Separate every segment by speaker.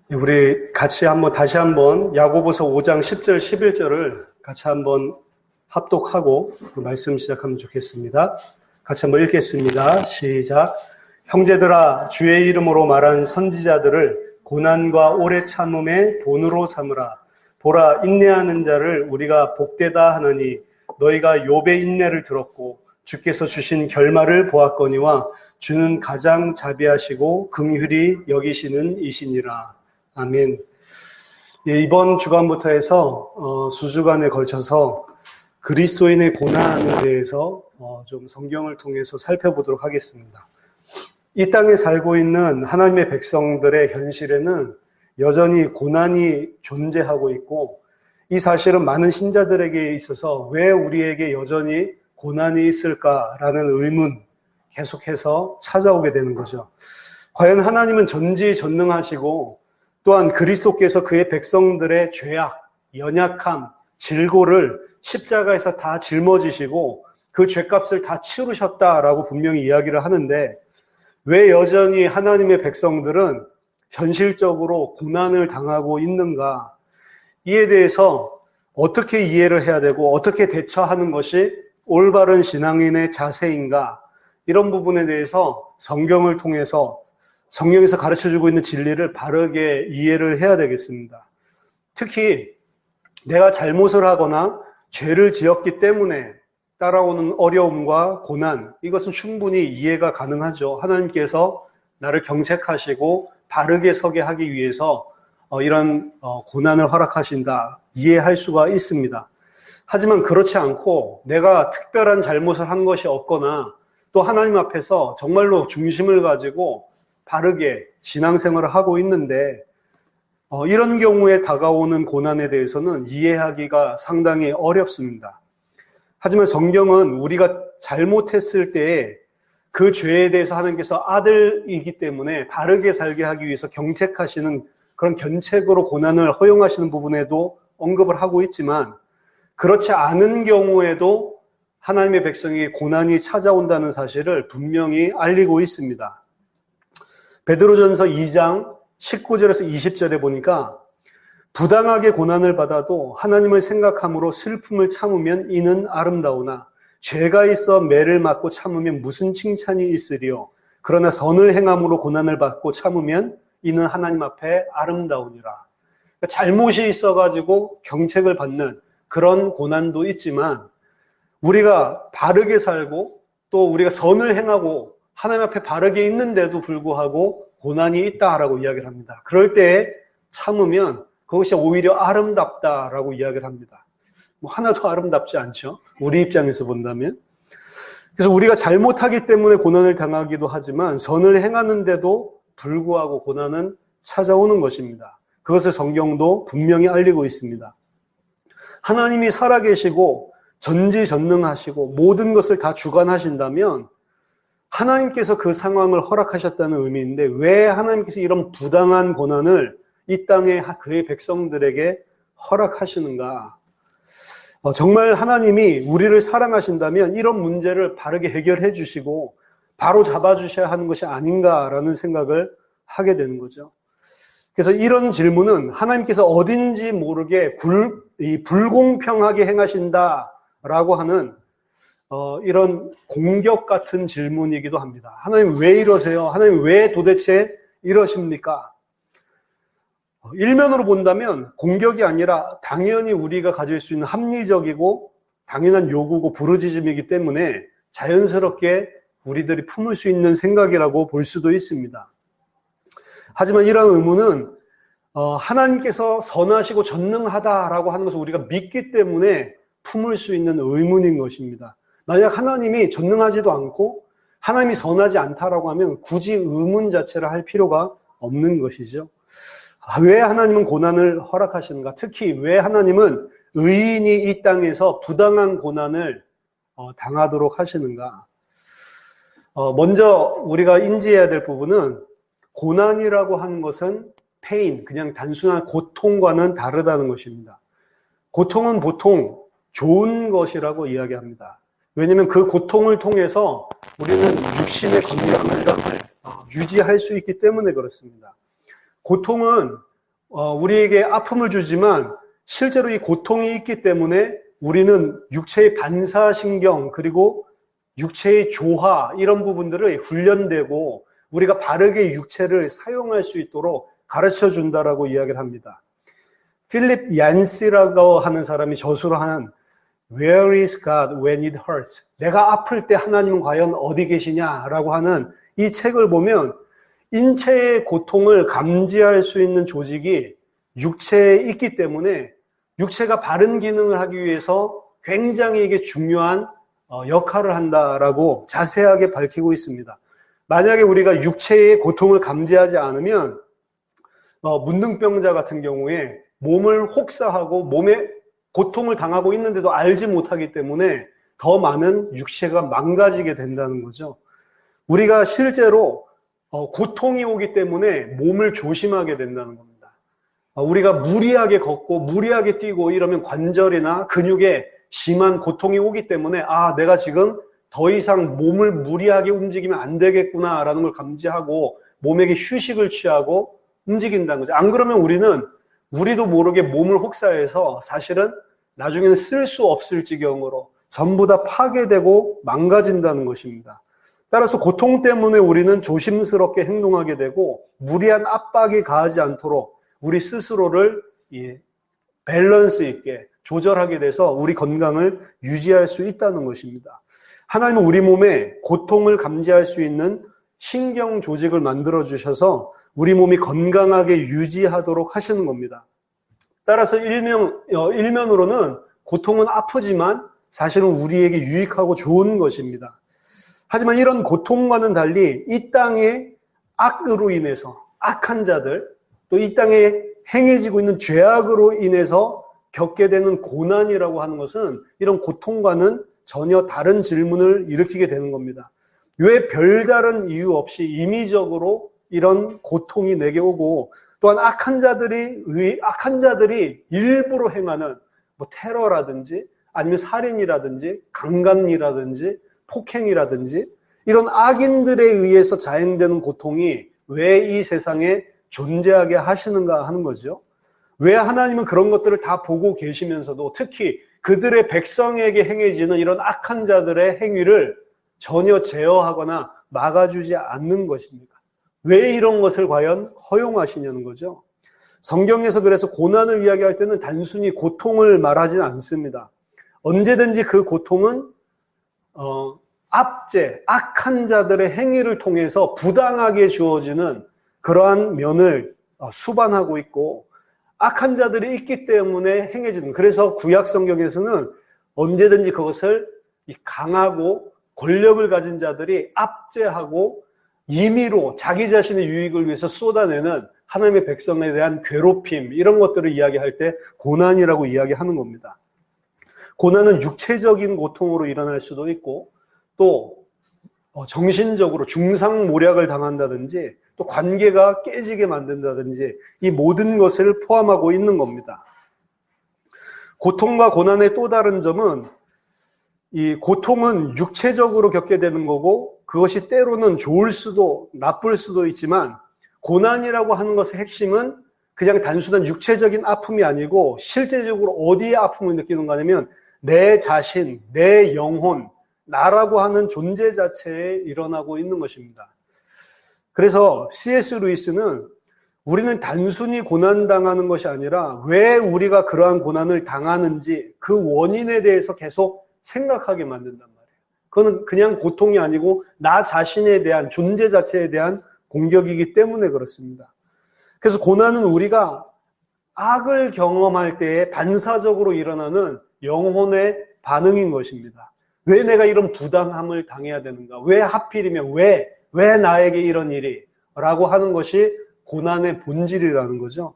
Speaker 1: 우리 다시 한번 야고보서 5장 10절, 11절을 같이 한번 합독하고 말씀 시작하면 좋겠습니다. 같이 한번 읽겠습니다. 시작. 형제들아, 주의 이름으로 말한 선지자들을 고난과 오래 참음에 본으로 삼으라. 보라, 인내하는 자를 우리가 복되다 하느니 너희가 욥의 인내를 들었고 주께서 주신 결말을 보았거니와 주는 가장 자비하시고 긍휼히 여기시는 이시니라. 아멘. 예, 이번 주간부터 해서 수주간에 걸쳐서 그리스도인의 고난에 대해서 좀 성경을 통해서 살펴보도록 하겠습니다. 이 땅에 살고 있는 하나님의 백성들의 현실에는 여전히 고난이 존재하고 있고, 이 사실은 많은 신자들에게 있어서 왜 우리에게 여전히 고난이 있을까라는 의문 계속해서 찾아오게 되는 거죠. 과연 하나님은 전지전능하시고 또한 그리스도께서 그의 백성들의 죄악, 연약함, 질고를 십자가에서 다 짊어지시고 그 죄값을 다 치르셨다라고 분명히 이야기를 하는데, 왜 여전히 하나님의 백성들은 현실적으로 고난을 당하고 있는가? 이에 대해서 어떻게 이해를 해야 되고 어떻게 대처하는 것이 올바른 신앙인의 자세인가? 이런 부분에 대해서 성경을 통해서 성경에서 가르쳐주고 있는 진리를 바르게 이해를 해야 되겠습니다. 특히 내가 잘못을 하거나 죄를 지었기 때문에 따라오는 어려움과 고난, 이것은 충분히 이해가 가능하죠. 하나님께서 나를 경책하시고 바르게 서게 하기 위해서 이런 고난을 허락하신다, 이해할 수가 있습니다. 하지만 그렇지 않고 내가 특별한 잘못을 한 것이 없거나 또 하나님 앞에서 정말로 중심을 가지고 바르게 신앙생활을 하고 있는데 이런 경우에 다가오는 고난에 대해서는 이해하기가 상당히 어렵습니다. 하지만 성경은 우리가 잘못했을 때에 그 죄에 대해서 하나님께서 아들이기 때문에 바르게 살게 하기 위해서 경책하시는 그런 견책으로 고난을 허용하시는 부분에도 언급을 하고 있지만, 그렇지 않은 경우에도 하나님의 백성에게 고난이 찾아온다는 사실을 분명히 알리고 있습니다. 베드로전서 2장 19절에서 20절에 보니까 부당하게 고난을 받아도 하나님을 생각함으로 슬픔을 참으면 이는 아름다우나 죄가 있어 매를 맞고 참으면 무슨 칭찬이 있으리요. 그러나 선을 행함으로 고난을 받고 참으면 이는 하나님 앞에 아름다우니라. 그러니까 잘못이 있어가지고 경책을 받는 그런 고난도 있지만, 우리가 바르게 살고 또 우리가 선을 행하고 하나님 앞에 바르게 있는데도 불구하고 고난이 있다라고 이야기를 합니다. 그럴 때 참으면 그것이 오히려 아름답다라고 이야기를 합니다. 하나도 아름답지 않죠, 우리 입장에서 본다면. 그래서 우리가 잘못하기 때문에 고난을 당하기도 하지만 선을 행하는데도 불구하고 고난은 찾아오는 것입니다. 그것을 성경도 분명히 알리고 있습니다. 하나님이 살아계시고 전지전능하시고 모든 것을 다 주관하신다면 하나님께서 그 상황을 허락하셨다는 의미인데, 왜 하나님께서 이런 부당한 고난을 이 땅에 그의 백성들에게 허락하시는가? 정말 하나님이 우리를 사랑하신다면 이런 문제를 바르게 해결해 주시고 바로 잡아주셔야 하는 것이 아닌가라는 생각을 하게 되는 거죠. 그래서 이런 질문은 하나님께서 어딘지 모르게 불공평하게 행하신다라고 하는 이런 공격 같은 질문이기도 합니다. 하나님 왜 이러세요? 하나님 왜 도대체 이러십니까? 일면으로 본다면 공격이 아니라 당연히 우리가 가질 수 있는 합리적이고 당연한 요구고 부르짖음이기 때문에 자연스럽게 우리들이 품을 수 있는 생각이라고 볼 수도 있습니다. 하지만 이런 의문은 하나님께서 선하시고 전능하다라고 하는 것을 우리가 믿기 때문에 품을 수 있는 의문인 것입니다. 만약 하나님이 전능하지도 않고 하나님이 선하지 않다라고 하면 굳이 의문 자체를 할 필요가 없는 것이죠. 왜 하나님은 고난을 허락하시는가? 특히 왜 하나님은 의인이 이 땅에서 부당한 고난을 당하도록 하시는가? 먼저 우리가 인지해야 될 부분은 고난이라고 하는 것은 pain, 그냥 단순한 고통과는 다르다는 것입니다. 고통은 보통 좋은 것이라고 이야기합니다. 왜냐하면 그 고통을 통해서 우리는 육신의 건강을 유지할 수 있기 때문에 그렇습니다. 고통은 우리에게 아픔을 주지만 실제로 이 고통이 있기 때문에 우리는 육체의 반사신경 그리고 육체의 조화 이런 부분들을 훈련되고 우리가 바르게 육체를 사용할 수 있도록 가르쳐 준다라고 이야기를 합니다. 필립 얀시라고 하는 사람이 저수로 한 Where is God when it hurts? 내가 아플 때 하나님은 과연 어디 계시냐라고 하는 이 책을 보면 인체의 고통을 감지할 수 있는 조직이 육체에 있기 때문에 육체가 바른 기능을 하기 위해서 굉장히 이게 중요한 역할을 한다라고 자세하게 밝히고 있습니다. 만약에 우리가 육체의 고통을 감지하지 않으면 문둥병자 같은 경우에 몸을 혹사하고 몸에 고통을 당하고 있는데도 알지 못하기 때문에 더 많은 육체가 망가지게 된다는 거죠. 우리가 실제로 고통이 오기 때문에 몸을 조심하게 된다는 겁니다. 우리가 무리하게 걷고 무리하게 뛰고 이러면 관절이나 근육에 심한 고통이 오기 때문에 내가 지금 더 이상 몸을 무리하게 움직이면 안 되겠구나라는 걸 감지하고 몸에게 휴식을 취하고 움직인다는 거죠. 안 그러면 우리도 모르게 몸을 혹사해서 사실은 나중에는 쓸 수 없을 지경으로 전부 다 파괴되고 망가진다는 것입니다. 따라서 고통 때문에 우리는 조심스럽게 행동하게 되고 무리한 압박이 가하지 않도록 우리 스스로를 밸런스 있게 조절하게 돼서 우리 건강을 유지할 수 있다는 것입니다. 하나님은 우리 몸에 고통을 감지할 수 있는 신경 조직을 만들어 주셔서 우리 몸이 건강하게 유지하도록 하시는 겁니다. 따라서 일면으로는 고통은 아프지만 사실은 우리에게 유익하고 좋은 것입니다. 하지만 이런 고통과는 달리 이 땅의 악으로 인해서 악한 자들 또 이 땅에 행해지고 있는 죄악으로 인해서 겪게 되는 고난이라고 하는 것은 이런 고통과는 전혀 다른 질문을 일으키게 되는 겁니다. 왜 별다른 이유 없이 임의적으로 이런 고통이 내게 오고 또한 악한 자들이 일부러 행하는 테러라든지 아니면 살인이라든지 강간이라든지 폭행이라든지 이런 악인들에 의해서 자행되는 고통이 왜 이 세상에 존재하게 하시는가 하는 거죠. 왜 하나님은 그런 것들을 다 보고 계시면서도 특히 그들의 백성에게 행해지는 이런 악한 자들의 행위를 전혀 제어하거나 막아주지 않는 것입니까? 왜 이런 것을 과연 허용하시냐는 거죠. 성경에서 그래서 고난을 이야기할 때는 단순히 고통을 말하지는 않습니다. 언제든지 그 고통은 악한 자들의 행위를 통해서 부당하게 주어지는 그러한 면을 수반하고 있고 악한 자들이 있기 때문에 행해지는, 그래서 구약 성경에서는 언제든지 그것을 강하고 권력을 가진 자들이 압제하고 임의로 자기 자신의 유익을 위해서 쏟아내는 하나님의 백성에 대한 괴롭힘 이런 것들을 이야기할 때 고난이라고 이야기하는 겁니다. 고난은 육체적인 고통으로 일어날 수도 있고 또 정신적으로 중상모략을 당한다든지 또 관계가 깨지게 만든다든지 이 모든 것을 포함하고 있는 겁니다. 고통과 고난의 또 다른 점은 이 고통은 육체적으로 겪게 되는 거고 그것이 때로는 좋을 수도 나쁠 수도 있지만 고난이라고 하는 것의 핵심은 그냥 단순한 육체적인 아픔이 아니고 실제적으로 어디에 아픔을 느끼는가 하면 내 자신, 내 영혼, 나라고 하는 존재 자체에 일어나고 있는 것입니다. 그래서 C.S. 루이스는 우리는 단순히 고난당하는 것이 아니라 왜 우리가 그러한 고난을 당하는지 그 원인에 대해서 계속 생각하게 만든단 말이에요. 그거는 그냥 고통이 아니고 나 자신에 대한 존재 자체에 대한 공격이기 때문에 그렇습니다. 그래서 고난은 우리가 악을 경험할 때에 반사적으로 일어나는 영혼의 반응인 것입니다. 왜 내가 이런 부당함을 당해야 되는가? 왜 하필이면 왜 나에게 이런 일이? 라고 하는 것이 고난의 본질이라는 거죠.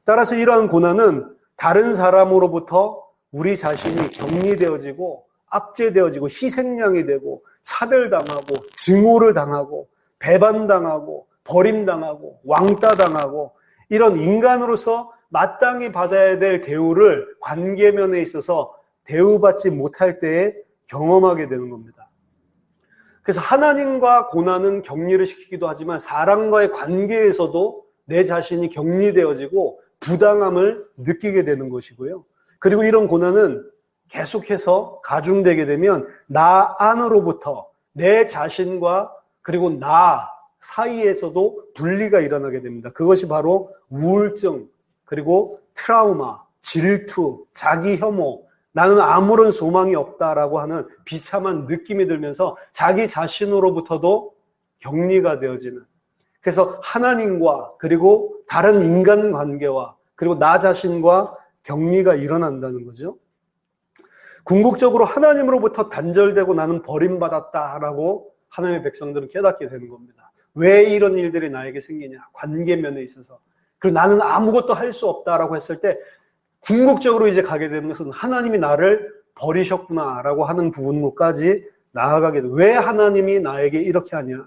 Speaker 1: 따라서 이러한 고난은 다른 사람으로부터 우리 자신이 격리되어지고 압제되어지고 희생양이 되고 차별당하고 증오를 당하고 배반당하고 버림당하고 왕따당하고 이런 인간으로서 마땅히 받아야 될 대우를 관계면에 있어서 대우받지 못할 때에 경험하게 되는 겁니다. 그래서 하나님과 고난은 격리를 시키기도 하지만 사람과의 관계에서도 내 자신이 격리되어지고 부당함을 느끼게 되는 것이고요. 그리고 이런 고난은 계속해서 가중되게 되면 나 안으로부터 내 자신과 그리고 나 사이에서도 분리가 일어나게 됩니다. 그것이 바로 우울증, 그리고 트라우마, 질투, 자기 혐오, 나는 아무런 소망이 없다라고 하는 비참한 느낌이 들면서 자기 자신으로부터도 격리가 되어지는, 그래서 하나님과 그리고 다른 인간관계와 그리고 나 자신과 격리가 일어난다는 거죠. 궁극적으로 하나님으로부터 단절되고 나는 버림받았다라고 하나님의 백성들은 깨닫게 되는 겁니다. 왜 이런 일들이 나에게 생기냐? 관계면에 있어서. 그리고 나는 아무것도 할 수 없다라고 했을 때 궁극적으로 이제 가게 되는 것은 하나님이 나를 버리셨구나라고 하는 부분으로까지 나아가게 돼. 왜 하나님이 나에게 이렇게 하냐?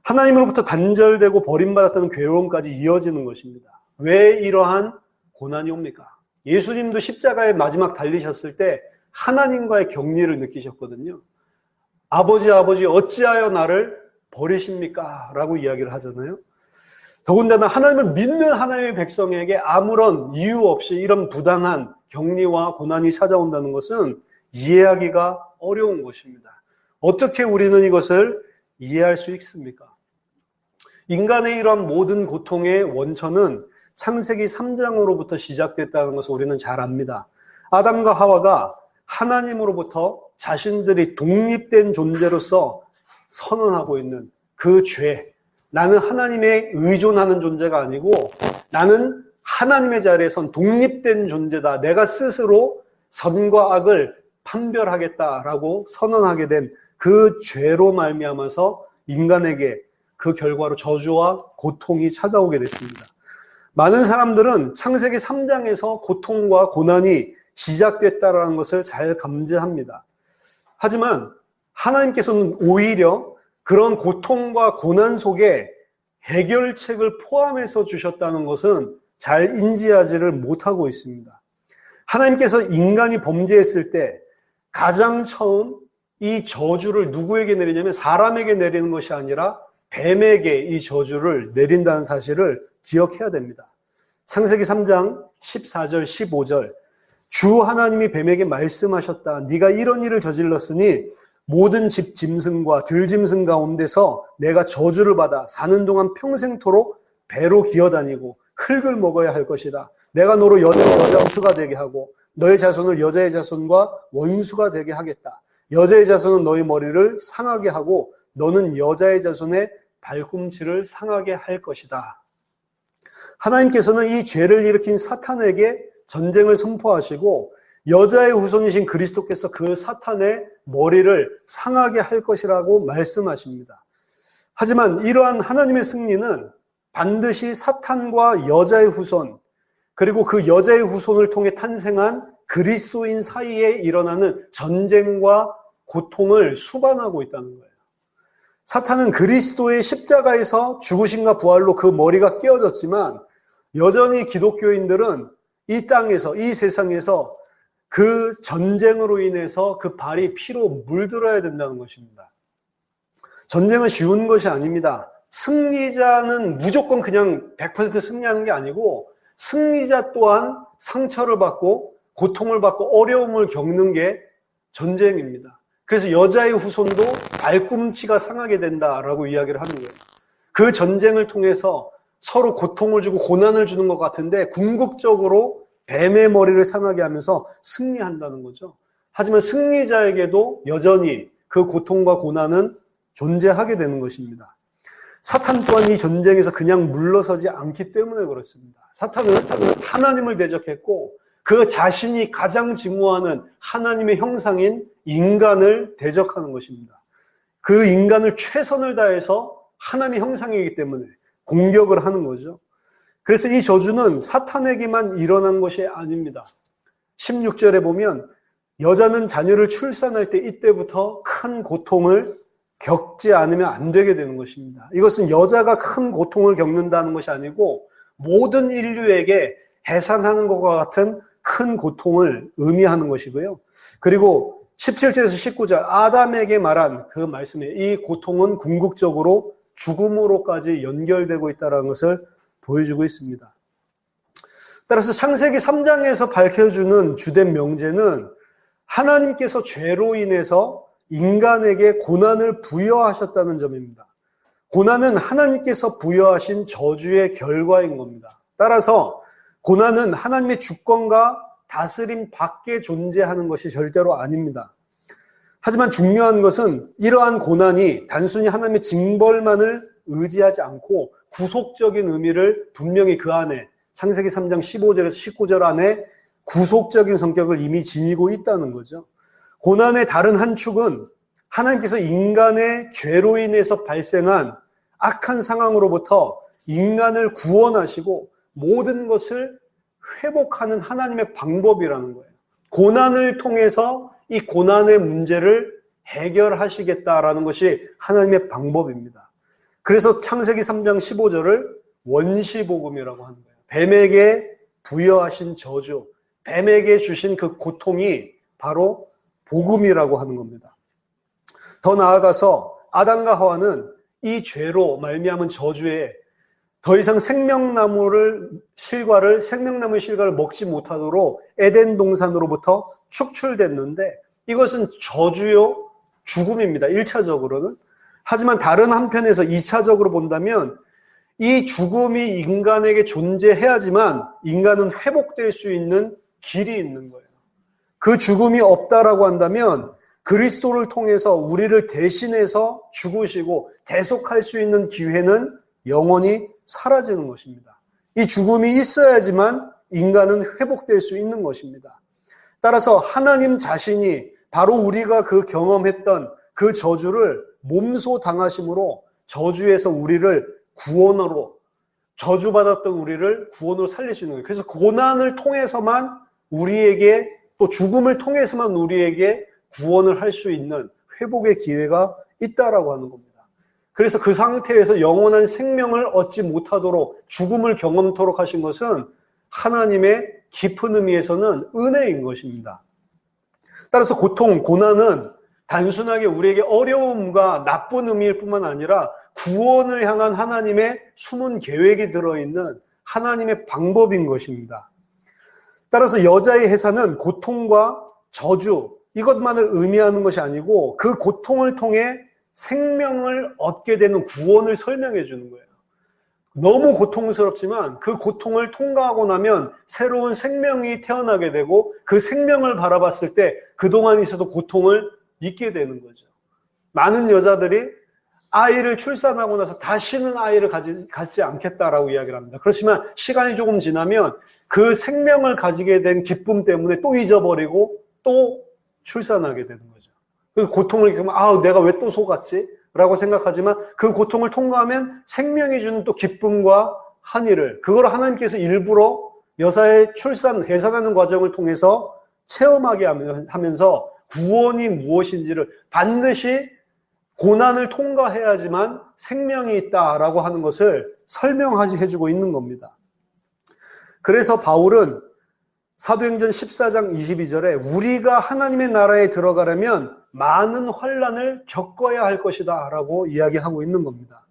Speaker 1: 하나님으로부터 단절되고 버림받았다는 괴로움까지 이어지는 것입니다. 왜 이러한 고난이 옵니까? 예수님도 십자가에 마지막 달리셨을 때 하나님과의 격리를 느끼셨거든요. 아버지 어찌하여 나를 버리십니까? 라고 이야기를 하잖아요. 더군다나 하나님을 믿는 하나님의 백성에게 아무런 이유 없이 이런 부당한 격리와 고난이 찾아온다는 것은 이해하기가 어려운 것입니다. 어떻게 우리는 이것을 이해할 수 있습니까? 인간의 이러한 모든 고통의 원천은 창세기 3장으로부터 시작됐다는 것을 우리는 잘 압니다. 아담과 하와가 하나님으로부터 자신들이 독립된 존재로서 선언하고 있는 그 죄, 나는 하나님에 의존하는 존재가 아니고 나는 하나님의 자리에선 독립된 존재다. 내가 스스로 선과 악을 판별하겠다라고 선언하게 된 그 죄로 말미암아서 인간에게 그 결과로 저주와 고통이 찾아오게 됐습니다. 많은 사람들은 창세기 3장에서 고통과 고난이 시작됐다라는 것을 잘 감지합니다. 하지만 하나님께서는 오히려 그런 고통과 고난 속에 해결책을 포함해서 주셨다는 것은 잘 인지하지를 못하고 있습니다. 하나님께서 인간이 범죄했을 때 가장 처음 이 저주를 누구에게 내리냐면 사람에게 내리는 것이 아니라 뱀에게 이 저주를 내린다는 사실을 기억해야 됩니다. 창세기 3장 14절 15절 주 하나님이 뱀에게 말씀하셨다. 네가 이런 일을 저질렀으니 모든 집 짐승과 들짐승 가운데서 내가 저주를 받아 사는 동안 평생토록 배로 기어다니고 흙을 먹어야 할 것이다. 내가 너로 여자의 원수가 되게 하고 너의 자손을 여자의 자손과 원수가 되게 하겠다. 여자의 자손은 너의 머리를 상하게 하고 너는 여자의 자손의 발꿈치를 상하게 할 것이다. 하나님께서는 이 죄를 일으킨 사탄에게 전쟁을 선포하시고 여자의 후손이신 그리스도께서 그 사탄의 머리를 상하게 할 것이라고 말씀하십니다. 하지만 이러한 하나님의 승리는 반드시 사탄과 여자의 후손, 그리고 그 여자의 후손을 통해 탄생한 그리스도인 사이에 일어나는 전쟁과 고통을 수반하고 있다는 거예요. 사탄은 그리스도의 십자가에서 죽으심과 부활로 그 머리가 깨어졌지만 여전히 기독교인들은 이 땅에서, 이 세상에서 그 전쟁으로 인해서 그 발이 피로 물들어야 된다는 것입니다. 전쟁은 쉬운 것이 아닙니다. 승리자는 무조건 그냥 100% 승리하는 게 아니고 승리자 또한 상처를 받고 고통을 받고 어려움을 겪는 게 전쟁입니다. 그래서 여자의 후손도 발꿈치가 상하게 된다라고 이야기를 하는 거예요. 그 전쟁을 통해서 서로 고통을 주고 고난을 주는 것 같은데 궁극적으로 뱀의 머리를 상하게 하면서 승리한다는 거죠. 하지만 승리자에게도 여전히 그 고통과 고난은 존재하게 되는 것입니다. 사탄 또한 이 전쟁에서 그냥 물러서지 않기 때문에 그렇습니다. 사탄은 하나님을 대적했고 그 자신이 가장 증오하는 하나님의 형상인 인간을 대적하는 것입니다. 그 인간을 최선을 다해서 하나님의 형상이기 때문에 공격을 하는 거죠. 그래서 이 저주는 사탄에게만 일어난 것이 아닙니다. 16절에 보면 여자는 자녀를 출산할 때 이때부터 큰 고통을 겪지 않으면 안 되게 되는 것입니다. 이것은 여자가 큰 고통을 겪는다는 것이 아니고 모든 인류에게 해산하는 것과 같은 큰 고통을 의미하는 것이고요. 그리고 17절에서 19절 아담에게 말한 그 말씀에 이 고통은 궁극적으로 죽음으로까지 연결되고 있다는 것을 보여주고 있습니다. 따라서 창세기 3장에서 밝혀주는 주된 명제는 하나님께서 죄로 인해서 인간에게 고난을 부여하셨다는 점입니다. 고난은 하나님께서 부여하신 저주의 결과인 겁니다. 따라서 고난은 하나님의 주권과 다스림 밖에 존재하는 것이 절대로 아닙니다. 하지만 중요한 것은 이러한 고난이 단순히 하나님의 징벌만을 의지하지 않고 구속적인 의미를 분명히 그 안에 창세기 3장 15절에서 19절 안에 구속적인 성격을 이미 지니고 있다는 거죠. 고난의 다른 한 축은 하나님께서 인간의 죄로 인해서 발생한 악한 상황으로부터 인간을 구원하시고 모든 것을 회복하는 하나님의 방법이라는 거예요. 고난을 통해서 이 고난의 문제를 해결하시겠다라는 것이 하나님의 방법입니다. 그래서 창세기 3장 15절을 원시복음이라고 하는 거예요. 뱀에게 부여하신 저주, 뱀에게 주신 그 고통이 바로 복음이라고 하는 겁니다. 더 나아가서 아담과 하와는 이 죄로 말미암은 저주에 더 이상 생명나무의 실과를 먹지 못하도록 에덴 동산으로부터 축출됐는데 이것은 저주요 죽음입니다. 1차적으로는. 하지만 다른 한편에서 2차적으로 본다면 이 죽음이 인간에게 존재해야지만 인간은 회복될 수 있는 길이 있는 거예요. 그 죽음이 없다라고 한다면 그리스도를 통해서 우리를 대신해서 죽으시고 대속할 수 있는 기회는 영원히 사라지는 것입니다. 이 죽음이 있어야지만 인간은 회복될 수 있는 것입니다. 따라서 하나님 자신이 바로 우리가 그 경험했던 그 저주를 몸소 당하심으로 저주에서 우리를 구원으로, 저주받았던 우리를 구원으로 살릴 수 있는 거예요. 그래서 고난을 통해서만 우리에게, 또 죽음을 통해서만 우리에게 구원을 할 수 있는 회복의 기회가 있다라고 하는 겁니다. 그래서 그 상태에서 영원한 생명을 얻지 못하도록 죽음을 경험토록 하신 것은 하나님의 깊은 의미에서는 은혜인 것입니다. 따라서 고통, 고난은 단순하게 우리에게 어려움과 나쁜 의미일 뿐만 아니라 구원을 향한 하나님의 숨은 계획이 들어있는 하나님의 방법인 것입니다. 따라서 여자의 해산은 고통과 저주, 이것만을 의미하는 것이 아니고 그 고통을 통해 생명을 얻게 되는 구원을 설명해 주는 거예요. 너무 고통스럽지만 그 고통을 통과하고 나면 새로운 생명이 태어나게 되고 그 생명을 바라봤을 때 그동안 있어도 고통을 잊게 되는 거죠. 많은 여자들이 아이를 출산하고 나서 다시는 아이를 갖지 않겠다라고 이야기를 합니다. 그렇지만 시간이 조금 지나면 그 생명을 가지게 된 기쁨 때문에 또 잊어버리고 또 출산하게 되는 거죠. 그 고통을 겪으면 내가 왜 또 속았지? 라고 생각하지만 그 고통을 통과하면 생명이 주는 또 기쁨과 한의를, 그걸 하나님께서 일부러 여자의 해산하는 과정을 통해서 체험하게 하면서 구원이 무엇인지를 반드시 고난을 통과해야지만 생명이 있다라고 하는 것을 설명해주고 있는 겁니다. 그래서 바울은 사도행전 14장 22절에 우리가 하나님의 나라에 들어가려면 많은 환난을 겪어야 할 것이다 라고 이야기하고 있는 겁니다.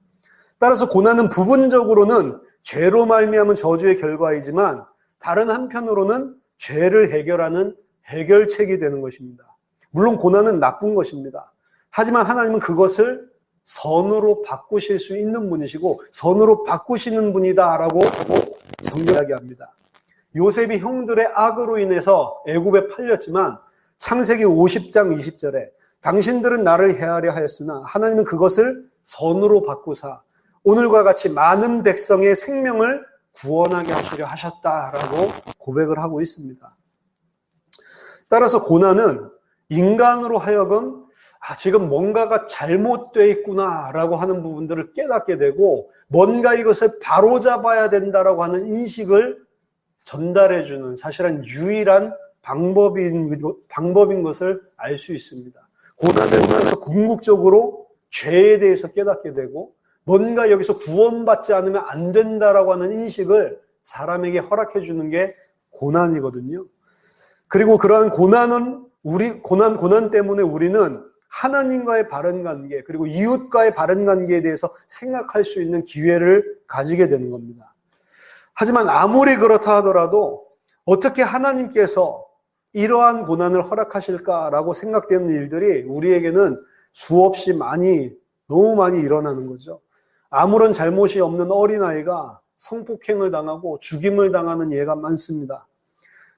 Speaker 1: 따라서 고난은 부분적으로는 죄로 말미암은 저주의 결과이지만 다른 한편으로는 죄를 해결하는 해결책이 되는 것입니다. 물론 고난은 나쁜 것입니다. 하지만 하나님은 그것을 선으로 바꾸실 수 있는 분이시고 선으로 바꾸시는 분이다라고 이야기합니다. 요셉이 형들의 악으로 인해서 애굽에 팔렸지만 창세기 50장 20절에 당신들은 나를 해하려 하였으나 하나님은 그것을 선으로 바꾸사 오늘과 같이 많은 백성의 생명을 구원하게 하시려 하셨다라고 고백을 하고 있습니다. 따라서 고난은 인간으로 하여금 지금 뭔가가 잘못되어 있구나라고 하는 부분들을 깨닫게 되고 뭔가 이것을 바로잡아야 된다라고 하는 인식을 전달해주는 사실은 유일한 방법인 것을 알 수 있습니다. 고난을 통해서 궁극적으로 죄에 대해서 깨닫게 되고 뭔가 여기서 구원받지 않으면 안 된다라고 하는 인식을 사람에게 허락해 주는 게 고난이거든요. 그리고 그러한 고난 때문에 우리는 하나님과의 바른 관계 그리고 이웃과의 바른 관계에 대해서 생각할 수 있는 기회를 가지게 되는 겁니다. 하지만 아무리 그렇다 하더라도 어떻게 하나님께서 이러한 고난을 허락하실까라고 생각되는 일들이 우리에게는 수없이 너무 많이 일어나는 거죠. 아무런 잘못이 없는 어린아이가 성폭행을 당하고 죽임을 당하는 예가 많습니다.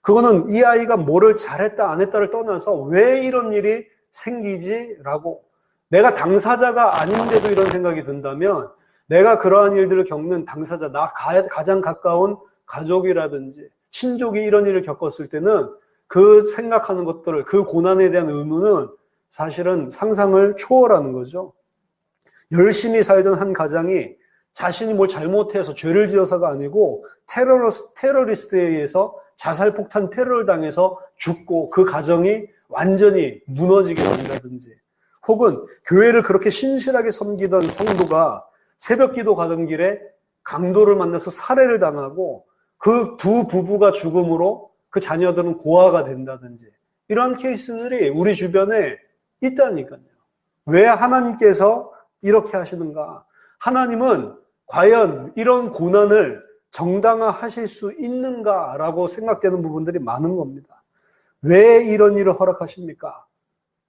Speaker 1: 그거는 이 아이가 뭐를 잘했다 안 했다를 떠나서 왜 이런 일이 생기지라고, 내가 당사자가 아닌데도 이런 생각이 든다면 내가 그러한 일들을 겪는 당사자, 나 가장 가까운 가족이라든지 친족이 이런 일을 겪었을 때는 그 생각하는 것들을, 그 고난에 대한 의무는 사실은 상상을 초월하는 거죠. 열심히 살던 한 가장이 자신이 뭘 잘못해서 죄를 지어서가 아니고 테러리스트에 의해서 자살폭탄 테러를 당해서 죽고 그 가정이 완전히 무너지게 된다든지, 혹은 교회를 그렇게 신실하게 섬기던 성도가 새벽기도 가던 길에 강도를 만나서 살해를 당하고 그 두 부부가 죽음으로 그 자녀들은 고아가 된다든지, 이러한 케이스들이 우리 주변에 있다니까요. 왜 하나님께서 이렇게 하시는가? 하나님은 과연 이런 고난을 정당화하실 수 있는가라고 생각되는 부분들이 많은 겁니다. 왜 이런 일을 허락하십니까?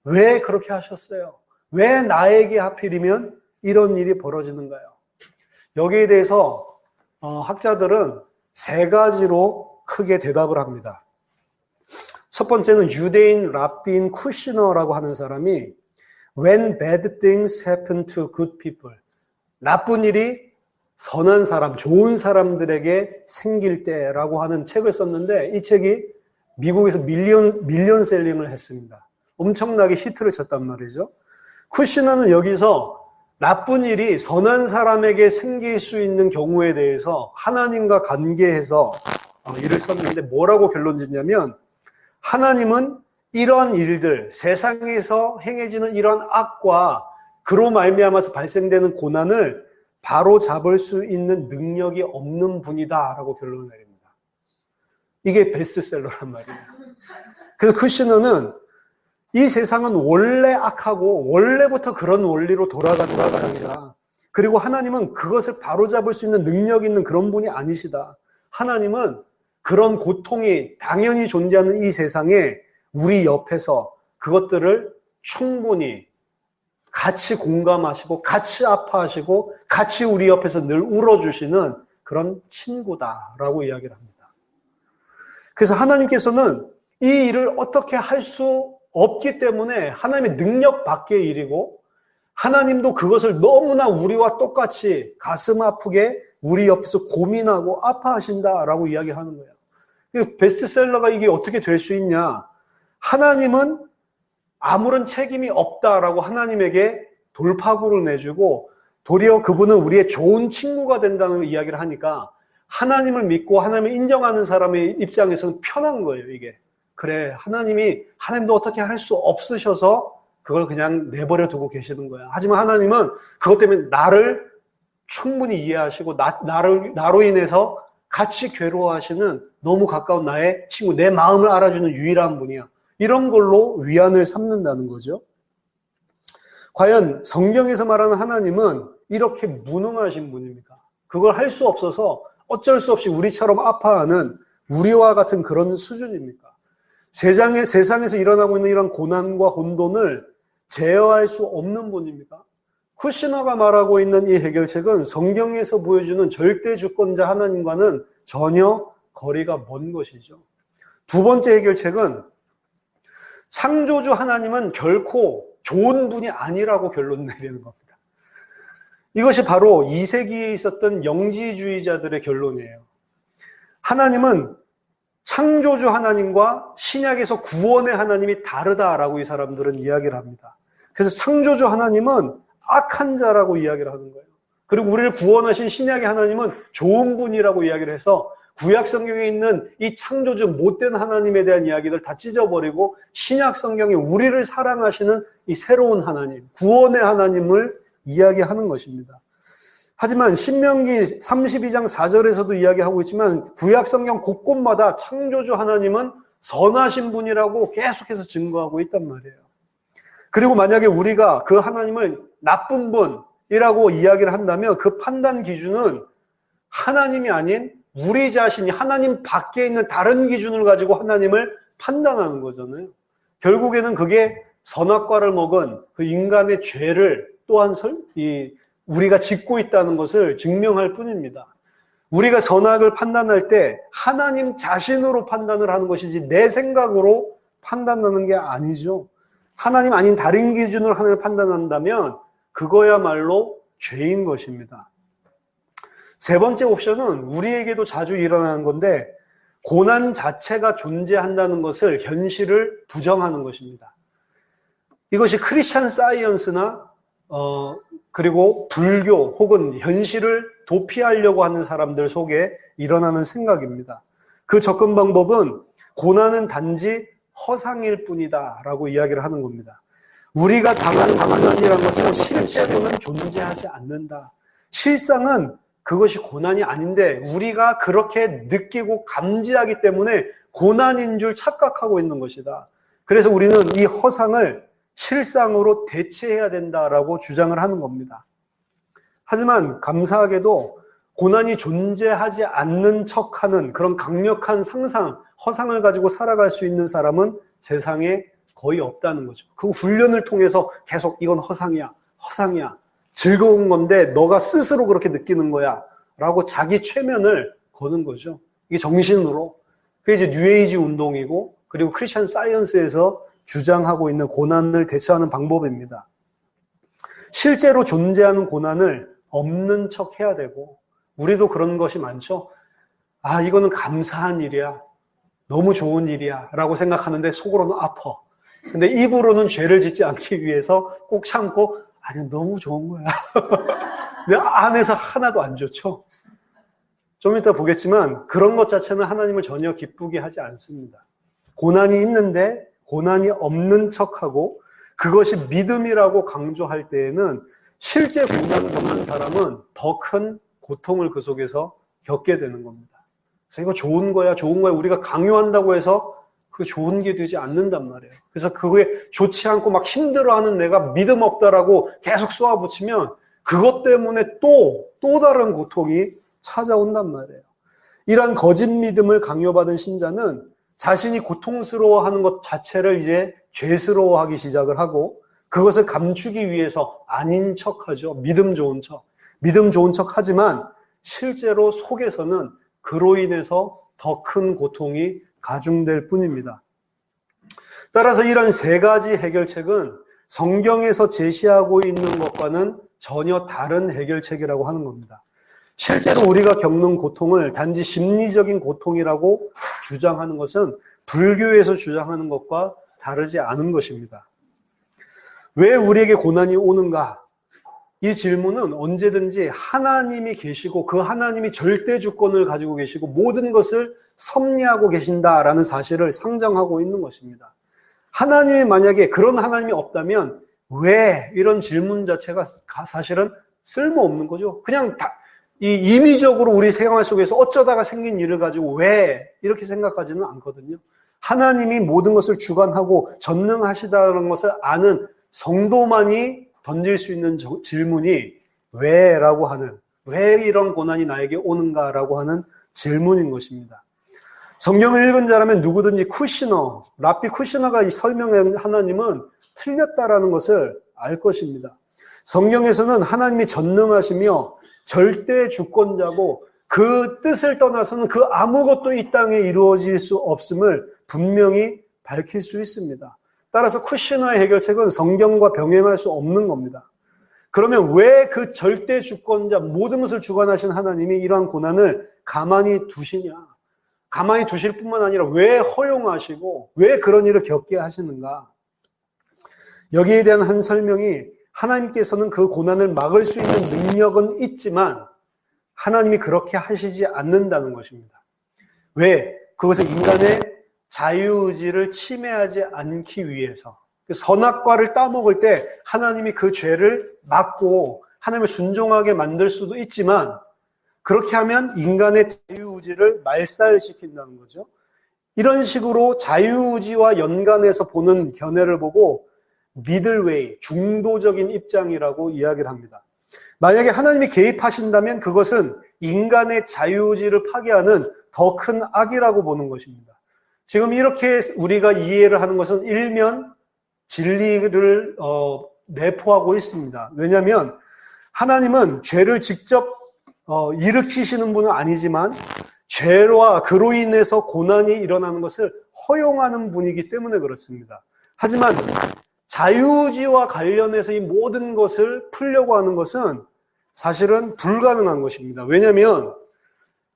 Speaker 1: 왜 그렇게 하셨어요? 왜 나에게 하필이면 이런 일이 벌어지는가요? 여기에 대해서 학자들은 세 가지로 크게 대답을 합니다. 첫 번째는 유대인 라빈 쿠시너라고 하는 사람이 When bad things happen to good people, 나쁜 일이 선한 사람, 좋은 사람들에게 생길 때라고 하는 책을 썼는데, 이 책이 미국에서 밀리언 셀링을 했습니다. 엄청나게 히트를 쳤단 말이죠. 쿠시너는 여기서 나쁜 일이 선한 사람에게 생길 수 있는 경우에 대해서 하나님과 관계해서 일을 썼는데, 뭐라고 결론 짓냐면, 하나님은 이러한 일들, 세상에서 행해지는 이러한 악과 그로 말미암아서 발생되는 고난을 바로 잡을 수 있는 능력이 없는 분이다라고 결론을 내립니다. 이게 베스트셀러란 말이에요. 그래서 쿠시너는 이 세상은 원래 악하고 원래부터 그런 원리로 돌아가는 세상이다. 그리고 하나님은 그것을 바로잡을 수 있는 능력 있는 그런 분이 아니시다. 하나님은 그런 고통이 당연히 존재하는 이 세상에 우리 옆에서 그것들을 충분히 같이 공감하시고 같이 아파하시고 같이 우리 옆에서 늘 울어주시는 그런 친구다라고 이야기를 합니다. 그래서 하나님께서는 이 일을 어떻게 할 수 없기 때문에 하나님의 능력 밖의 일이고, 하나님도 그것을 너무나 우리와 똑같이 가슴 아프게 우리 옆에서 고민하고 아파하신다라고 이야기하는 거예요. 베스트셀러가 이게 어떻게 될 수 있냐? 하나님은 아무런 책임이 없다라고 하나님에게 돌파구를 내주고, 도리어 그분은 우리의 좋은 친구가 된다는 이야기를 하니까 하나님을 믿고 하나님을 인정하는 사람의 입장에서는 편한 거예요, 이게. 그래, 하나님도 어떻게 할 수 없으셔서 그걸 그냥 내버려 두고 계시는 거야. 하지만 하나님은 그것 때문에 나를 충분히 이해하시고 나로 인해서 같이 괴로워하시는 너무 가까운 나의 친구, 내 마음을 알아주는 유일한 분이야. 이런 걸로 위안을 삼는다는 거죠. 과연 성경에서 말하는 하나님은 이렇게 무능하신 분입니까? 그걸 할 수 없어서 어쩔 수 없이 우리처럼 아파하는 우리와 같은 그런 수준입니까? 세상에서 일어나고 있는 이런 고난과 혼돈을 제어할 수 없는 분입니까? 쿠시너가 말하고 있는 이 해결책은 성경에서 보여주는 절대 주권자 하나님과는 전혀 거리가 먼 것이죠. 두 번째 해결책은 창조주 하나님은 결코 좋은 분이 아니라고 결론 내리는 겁니다. 이것이 바로 2세기에 있었던 영지주의자들의 결론이에요. 하나님은 창조주 하나님과 신약에서 구원의 하나님이 다르다라고 이 사람들은 이야기를 합니다. 그래서 창조주 하나님은 악한 자라고 이야기를 하는 거예요. 그리고 우리를 구원하신 신약의 하나님은 좋은 분이라고 이야기를 해서 구약 성경에 있는 이 창조주 못된 하나님에 대한 이야기들 다 찢어버리고 신약 성경에 우리를 사랑하시는 이 새로운 하나님, 구원의 하나님을 이야기하는 것입니다. 하지만 신명기 32장 4절에서도 이야기하고 있지만 구약 성경 곳곳마다 창조주 하나님은 선하신 분이라고 계속해서 증거하고 있단 말이에요. 그리고 만약에 우리가 그 하나님을 나쁜 분이라고 이야기를 한다면 그 판단 기준은 하나님이 아닌 우리 자신이 하나님 밖에 있는 다른 기준을 가지고 하나님을 판단하는 거잖아요. 결국에는 그게 선악과를 먹은 그 인간의 죄를 또한 우리가 짓고 있다는 것을 증명할 뿐입니다. 우리가 선악을 판단할 때 하나님 자신으로 판단을 하는 것이지 내 생각으로 판단하는 게 아니죠. 하나님 아닌 다른 기준으로 하나님을 판단한다면 그거야말로 죄인 것입니다. 세 번째 옵션은 우리에게도 자주 일어나는 건데 고난 자체가 존재한다는 것을 현실을 부정하는 것입니다. 이것이 크리스천 사이언스나 그리고 불교 혹은 현실을 도피하려고 하는 사람들 속에 일어나는 생각입니다. 그 접근 방법은 고난은 단지 허상일 뿐이다 라고 이야기를 하는 겁니다. 우리가 당하는 고난이라는 것은 실제로는 존재하지 않는다. 실상은 그것이 고난이 아닌데 우리가 그렇게 느끼고 감지하기 때문에 고난인 줄 착각하고 있는 것이다. 그래서 우리는 이 허상을 실상으로 대체해야 된다라고 주장을 하는 겁니다. 하지만 감사하게도 고난이 존재하지 않는 척하는 그런 강력한 상상, 허상을 가지고 살아갈 수 있는 사람은 세상에 거의 없다는 거죠. 그 훈련을 통해서 계속 이건 허상이야, 허상이야. 즐거운 건데 너가 스스로 그렇게 느끼는 거야 라고 자기 최면을 거는 거죠. 이게 정신으로. 그게 이제 뉴에이지 운동이고 그리고 크리스천 사이언스에서 주장하고 있는 고난을 대처하는 방법입니다. 실제로 존재하는 고난을 없는 척 해야 되고 우리도 그런 것이 많죠. 아, 이거는 감사한 일이야. 너무 좋은 일이야 라고 생각하는데 속으로는 아파. 근데 입으로는 죄를 짓지 않기 위해서 꼭 참고 아니 너무 좋은 거야. 근데 안에서 하나도 안 좋죠. 좀 이따 보겠지만 그런 것 자체는 하나님을 전혀 기쁘게 하지 않습니다. 고난이 있는데 고난이 없는 척하고 그것이 믿음이라고 강조할 때에는 실제 고난을 겪는 사람은 더 큰 고통을 그 속에서 겪게 되는 겁니다. 그래서 이거 좋은 거야, 좋은 거야 우리가 강요한다고 해서 그게 좋은 게 되지 않는단 말이에요. 그래서 그게 좋지 않고 막 힘들어하는 내가 믿음 없다라고 계속 쏘아붙이면 그것 때문에 또 다른 고통이 찾아온단 말이에요. 이러한 거짓 믿음을 강요받은 신자는 자신이 고통스러워하는 것 자체를 이제 죄스러워하기 시작을 하고 그것을 감추기 위해서 아닌 척하죠. 믿음 좋은 척 하지만 실제로 속에서는 그로 인해서 더 큰 고통이 가중될 뿐입니다. 따라서 이런 세 가지 해결책은 성경에서 제시하고 있는 것과는 전혀 다른 해결책이라고 하는 겁니다. 실제로 우리가 겪는 고통을 단지 심리적인 고통이라고 주장하는 것은 불교에서 주장하는 것과 다르지 않은 것입니다. 왜 우리에게 고난이 오는가? 이 질문은 언제든지 하나님이 계시고 그 하나님이 절대 주권을 가지고 계시고 모든 것을 섭리하고 계신다라는 사실을 상정하고 있는 것입니다. 하나님이 만약에 그런 하나님이 없다면 왜 이런 질문 자체가 사실은 쓸모없는 거죠. 그냥 임의적으로 우리 생활 속에서 어쩌다가 생긴 일을 가지고 왜 이렇게 생각하지는 않거든요. 하나님이 모든 것을 주관하고 전능하시다는 것을 아는 성도만이 던질 수 있는 질문이 왜라고 하는, 왜 이런 고난이 나에게 오는가라고 하는 질문인 것입니다. 성경을 읽은 자라면 누구든지 랍비 쿠시너가 설명한 하나님은 틀렸다라는 것을 알 것입니다. 성경에서는 하나님이 전능하시며 절대 주권자고 그 뜻을 떠나서는 그 아무것도 이 땅에 이루어질 수 없음을 분명히 밝힐 수 있습니다. 따라서 쿠시너의 해결책은 성경과 병행할 수 없는 겁니다. 그러면 왜 그 절대 주권자 모든 것을 주관하신 하나님이 이러한 고난을 가만히 두시냐? 가만히 두실 뿐만 아니라 왜 허용하시고 왜 그런 일을 겪게 하시는가? 여기에 대한 한 설명이 하나님께서는 그 고난을 막을 수 있는 능력은 있지만 하나님이 그렇게 하시지 않는다는 것입니다. 왜? 그것은 인간의 자유의지를 침해하지 않기 위해서. 선악과를 따먹을 때 하나님이 그 죄를 막고 하나님을 순종하게 만들 수도 있지만 그렇게 하면 인간의 자유의지를 말살시킨다는 거죠. 이런 식으로 자유의지와 연관해서 보는 견해를 보고 미들웨이, 중도적인 입장이라고 이야기를 합니다. 만약에 하나님이 개입하신다면 그것은 인간의 자유의지를 파괴하는 더 큰 악이라고 보는 것입니다. 지금 이렇게 우리가 이해를 하는 것은 일면 진리를 내포하고 있습니다. 왜냐하면 하나님은 죄를 직접 일으키시는 분은 아니지만 죄와 그로 인해서 고난이 일어나는 것을 허용하는 분이기 때문에 그렇습니다. 하지만 자유의지와 관련해서 이 모든 것을 풀려고 하는 것은 사실은 불가능한 것입니다. 왜냐하면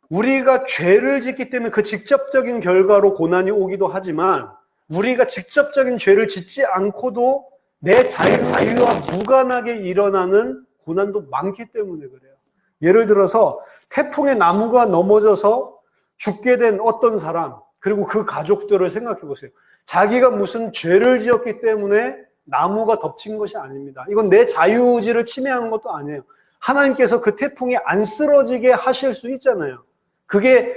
Speaker 1: 우리가 죄를 짓기 때문에 그 직접적인 결과로 고난이 오기도 하지만 우리가 직접적인 죄를 짓지 않고도 내 자유와 무관하게 일어나는 고난도 많기 때문에 그래요. 예를 들어서 태풍에 나무가 넘어져서 죽게 된 어떤 사람, 그리고 그 가족들을 생각해 보세요. 자기가 무슨 죄를 지었기 때문에 나무가 덮친 것이 아닙니다. 이건 내 자유의지를 침해하는 것도 아니에요. 하나님께서 그 태풍이 안 쓰러지게 하실 수 있잖아요. 그게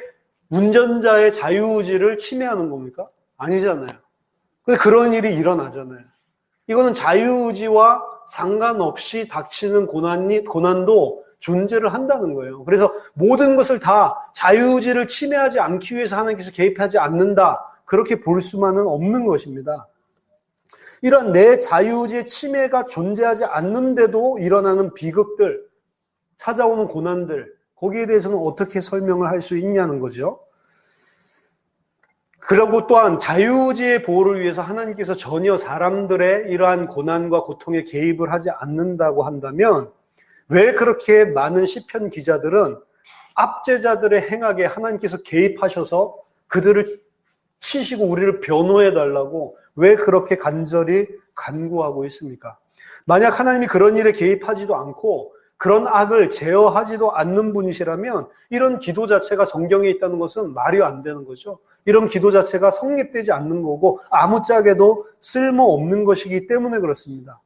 Speaker 1: 운전자의 자유의지를 침해하는 겁니까? 아니잖아요. 근데 그런 일이 일어나잖아요. 이거는 자유의지와 상관없이 닥치는 고난도 존재를 한다는 거예요. 그래서 모든 것을 다 자유의지를 침해하지 않기 위해서 하나님께서 개입하지 않는다. 그렇게 볼 수만은 없는 것입니다. 이런 내 자유의지의 침해가 존재하지 않는데도 일어나는 비극들, 찾아오는 고난들, 거기에 대해서는 어떻게 설명을 할 수 있냐는 거죠. 그리고 또한 자유의지의 보호를 위해서 하나님께서 전혀 사람들의 이러한 고난과 고통에 개입을 하지 않는다고 한다면 왜 그렇게 많은 시편 기자들은 압제자들의 행악에 하나님께서 개입하셔서 그들을 치시고 우리를 변호해달라고 왜 그렇게 간절히 간구하고 있습니까? 만약 하나님이 그런 일에 개입하지도 않고 그런 악을 제어하지도 않는 분이시라면 이런 기도 자체가 성경에 있다는 것은 말이 안 되는 거죠. 이런 기도 자체가 성립되지 않는 거고 아무짝에도 쓸모없는 것이기 때문에 그렇습니다.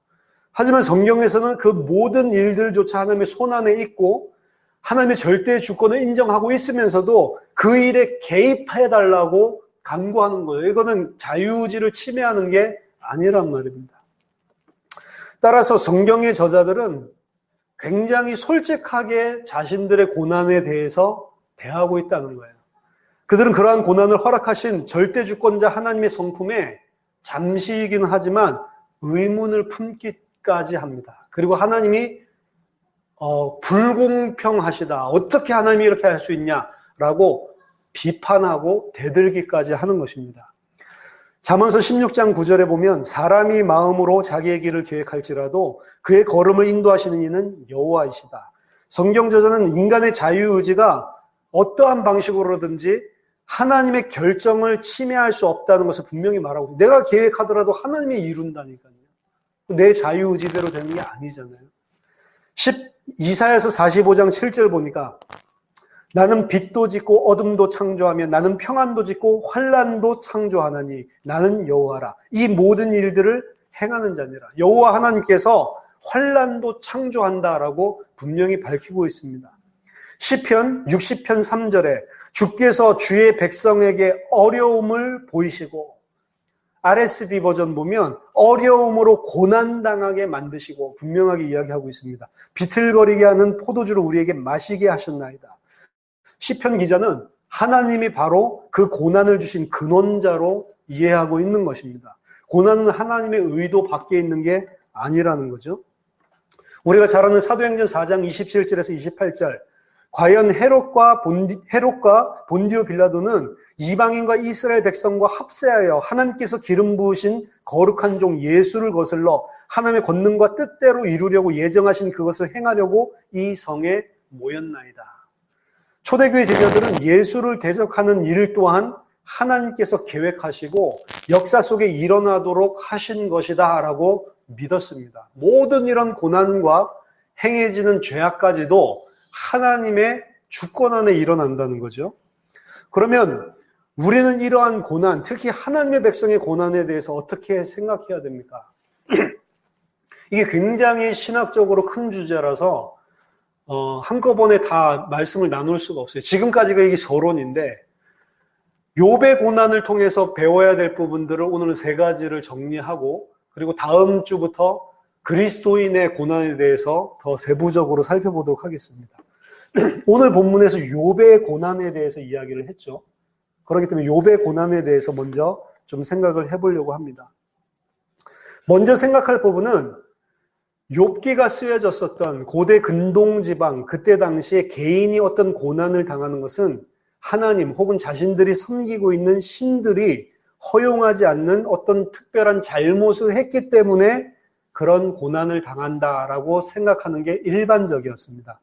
Speaker 1: 하지만 성경에서는 그 모든 일들조차 하나님의 손안에 있고 하나님의 절대의 주권을 인정하고 있으면서도 그 일에 개입해달라고 간구하는 거예요. 이거는 자유의지를 침해하는 게 아니란 말입니다. 따라서 성경의 저자들은 굉장히 솔직하게 자신들의 고난에 대해서 대하고 있다는 거예요. 그들은 그러한 고난을 허락하신 절대주권자 하나님의 성품에 잠시이긴 하지만 의문을 품기까지 합니다. 그리고 하나님이 불공평하시다. 어떻게 하나님이 이렇게 할 수 있냐라고 비판하고 대들기까지 하는 것입니다. 잠언서 16장 9절에 보면 사람이 마음으로 자기의 길을 계획할지라도 그의 걸음을 인도하시는 이는 여호와이시다. 성경 저자는 인간의 자유의지가 어떠한 방식으로든지 하나님의 결정을 침해할 수 없다는 것을 분명히 말하고 내가 계획하더라도 하나님이 이룬다니까요. 내 자유의지대로 되는 게 아니잖아요. 이사야서 45장 7절 보니까 나는 빛도 짓고 어둠도 창조하며 나는 평안도 짓고 환난도 창조하나니 나는 여호와라. 이 모든 일들을 행하는 자니라. 여호와 하나님께서 환난도 창조한다라고 분명히 밝히고 있습니다. 시편 60편 3절에 주께서 주의 백성에게 어려움을 보이시고 RSD 버전 보면 어려움으로 고난당하게 만드시고 분명하게 이야기하고 있습니다. 비틀거리게 하는 포도주를 우리에게 마시게 하셨나이다. 시편 기자는 하나님이 바로 그 고난을 주신 근원자로 이해하고 있는 것입니다. 고난은 하나님의 의도 밖에 있는 게 아니라는 거죠. 우리가 잘 아는 사도행전 4장 27절에서 28절 과연 헤롯과 본디오 빌라도는 이방인과 이스라엘 백성과 합세하여 하나님께서 기름 부으신 거룩한 종 예수를 거슬러 하나님의 권능과 뜻대로 이루려고 예정하신 그것을 행하려고 이 성에 모였나이다. 초대교회 제자들은 예수를 대적하는 일 또한 하나님께서 계획하시고 역사 속에 일어나도록 하신 것이다 라고 믿었습니다. 모든 이런 고난과 행해지는 죄악까지도 하나님의 주권 안에 일어난다는 거죠. 그러면 우리는 이러한 고난, 특히 하나님의 백성의 고난에 대해서 어떻게 생각해야 됩니까? 이게 굉장히 신학적으로 큰 주제라서 한꺼번에 다 말씀을 나눌 수가 없어요. 지금까지가 이게 서론인데 욥의 고난을 통해서 배워야 될 부분들을 오늘은 3가지를 정리하고 그리고 다음 주부터 그리스도인의 고난에 대해서 더 세부적으로 살펴보도록 하겠습니다. 오늘 본문에서 욥의 고난에 대해서 이야기를 했죠. 그렇기 때문에 욥의 고난에 대해서 먼저 좀 생각을 해보려고 합니다. 먼저 생각할 부분은 욥기가 쓰여졌었던 고대 근동지방, 그때 당시에 개인이 어떤 고난을 당하는 것은 하나님 혹은 자신들이 섬기고 있는 신들이 허용하지 않는 어떤 특별한 잘못을 했기 때문에 그런 고난을 당한다라고 생각하는 게 일반적이었습니다.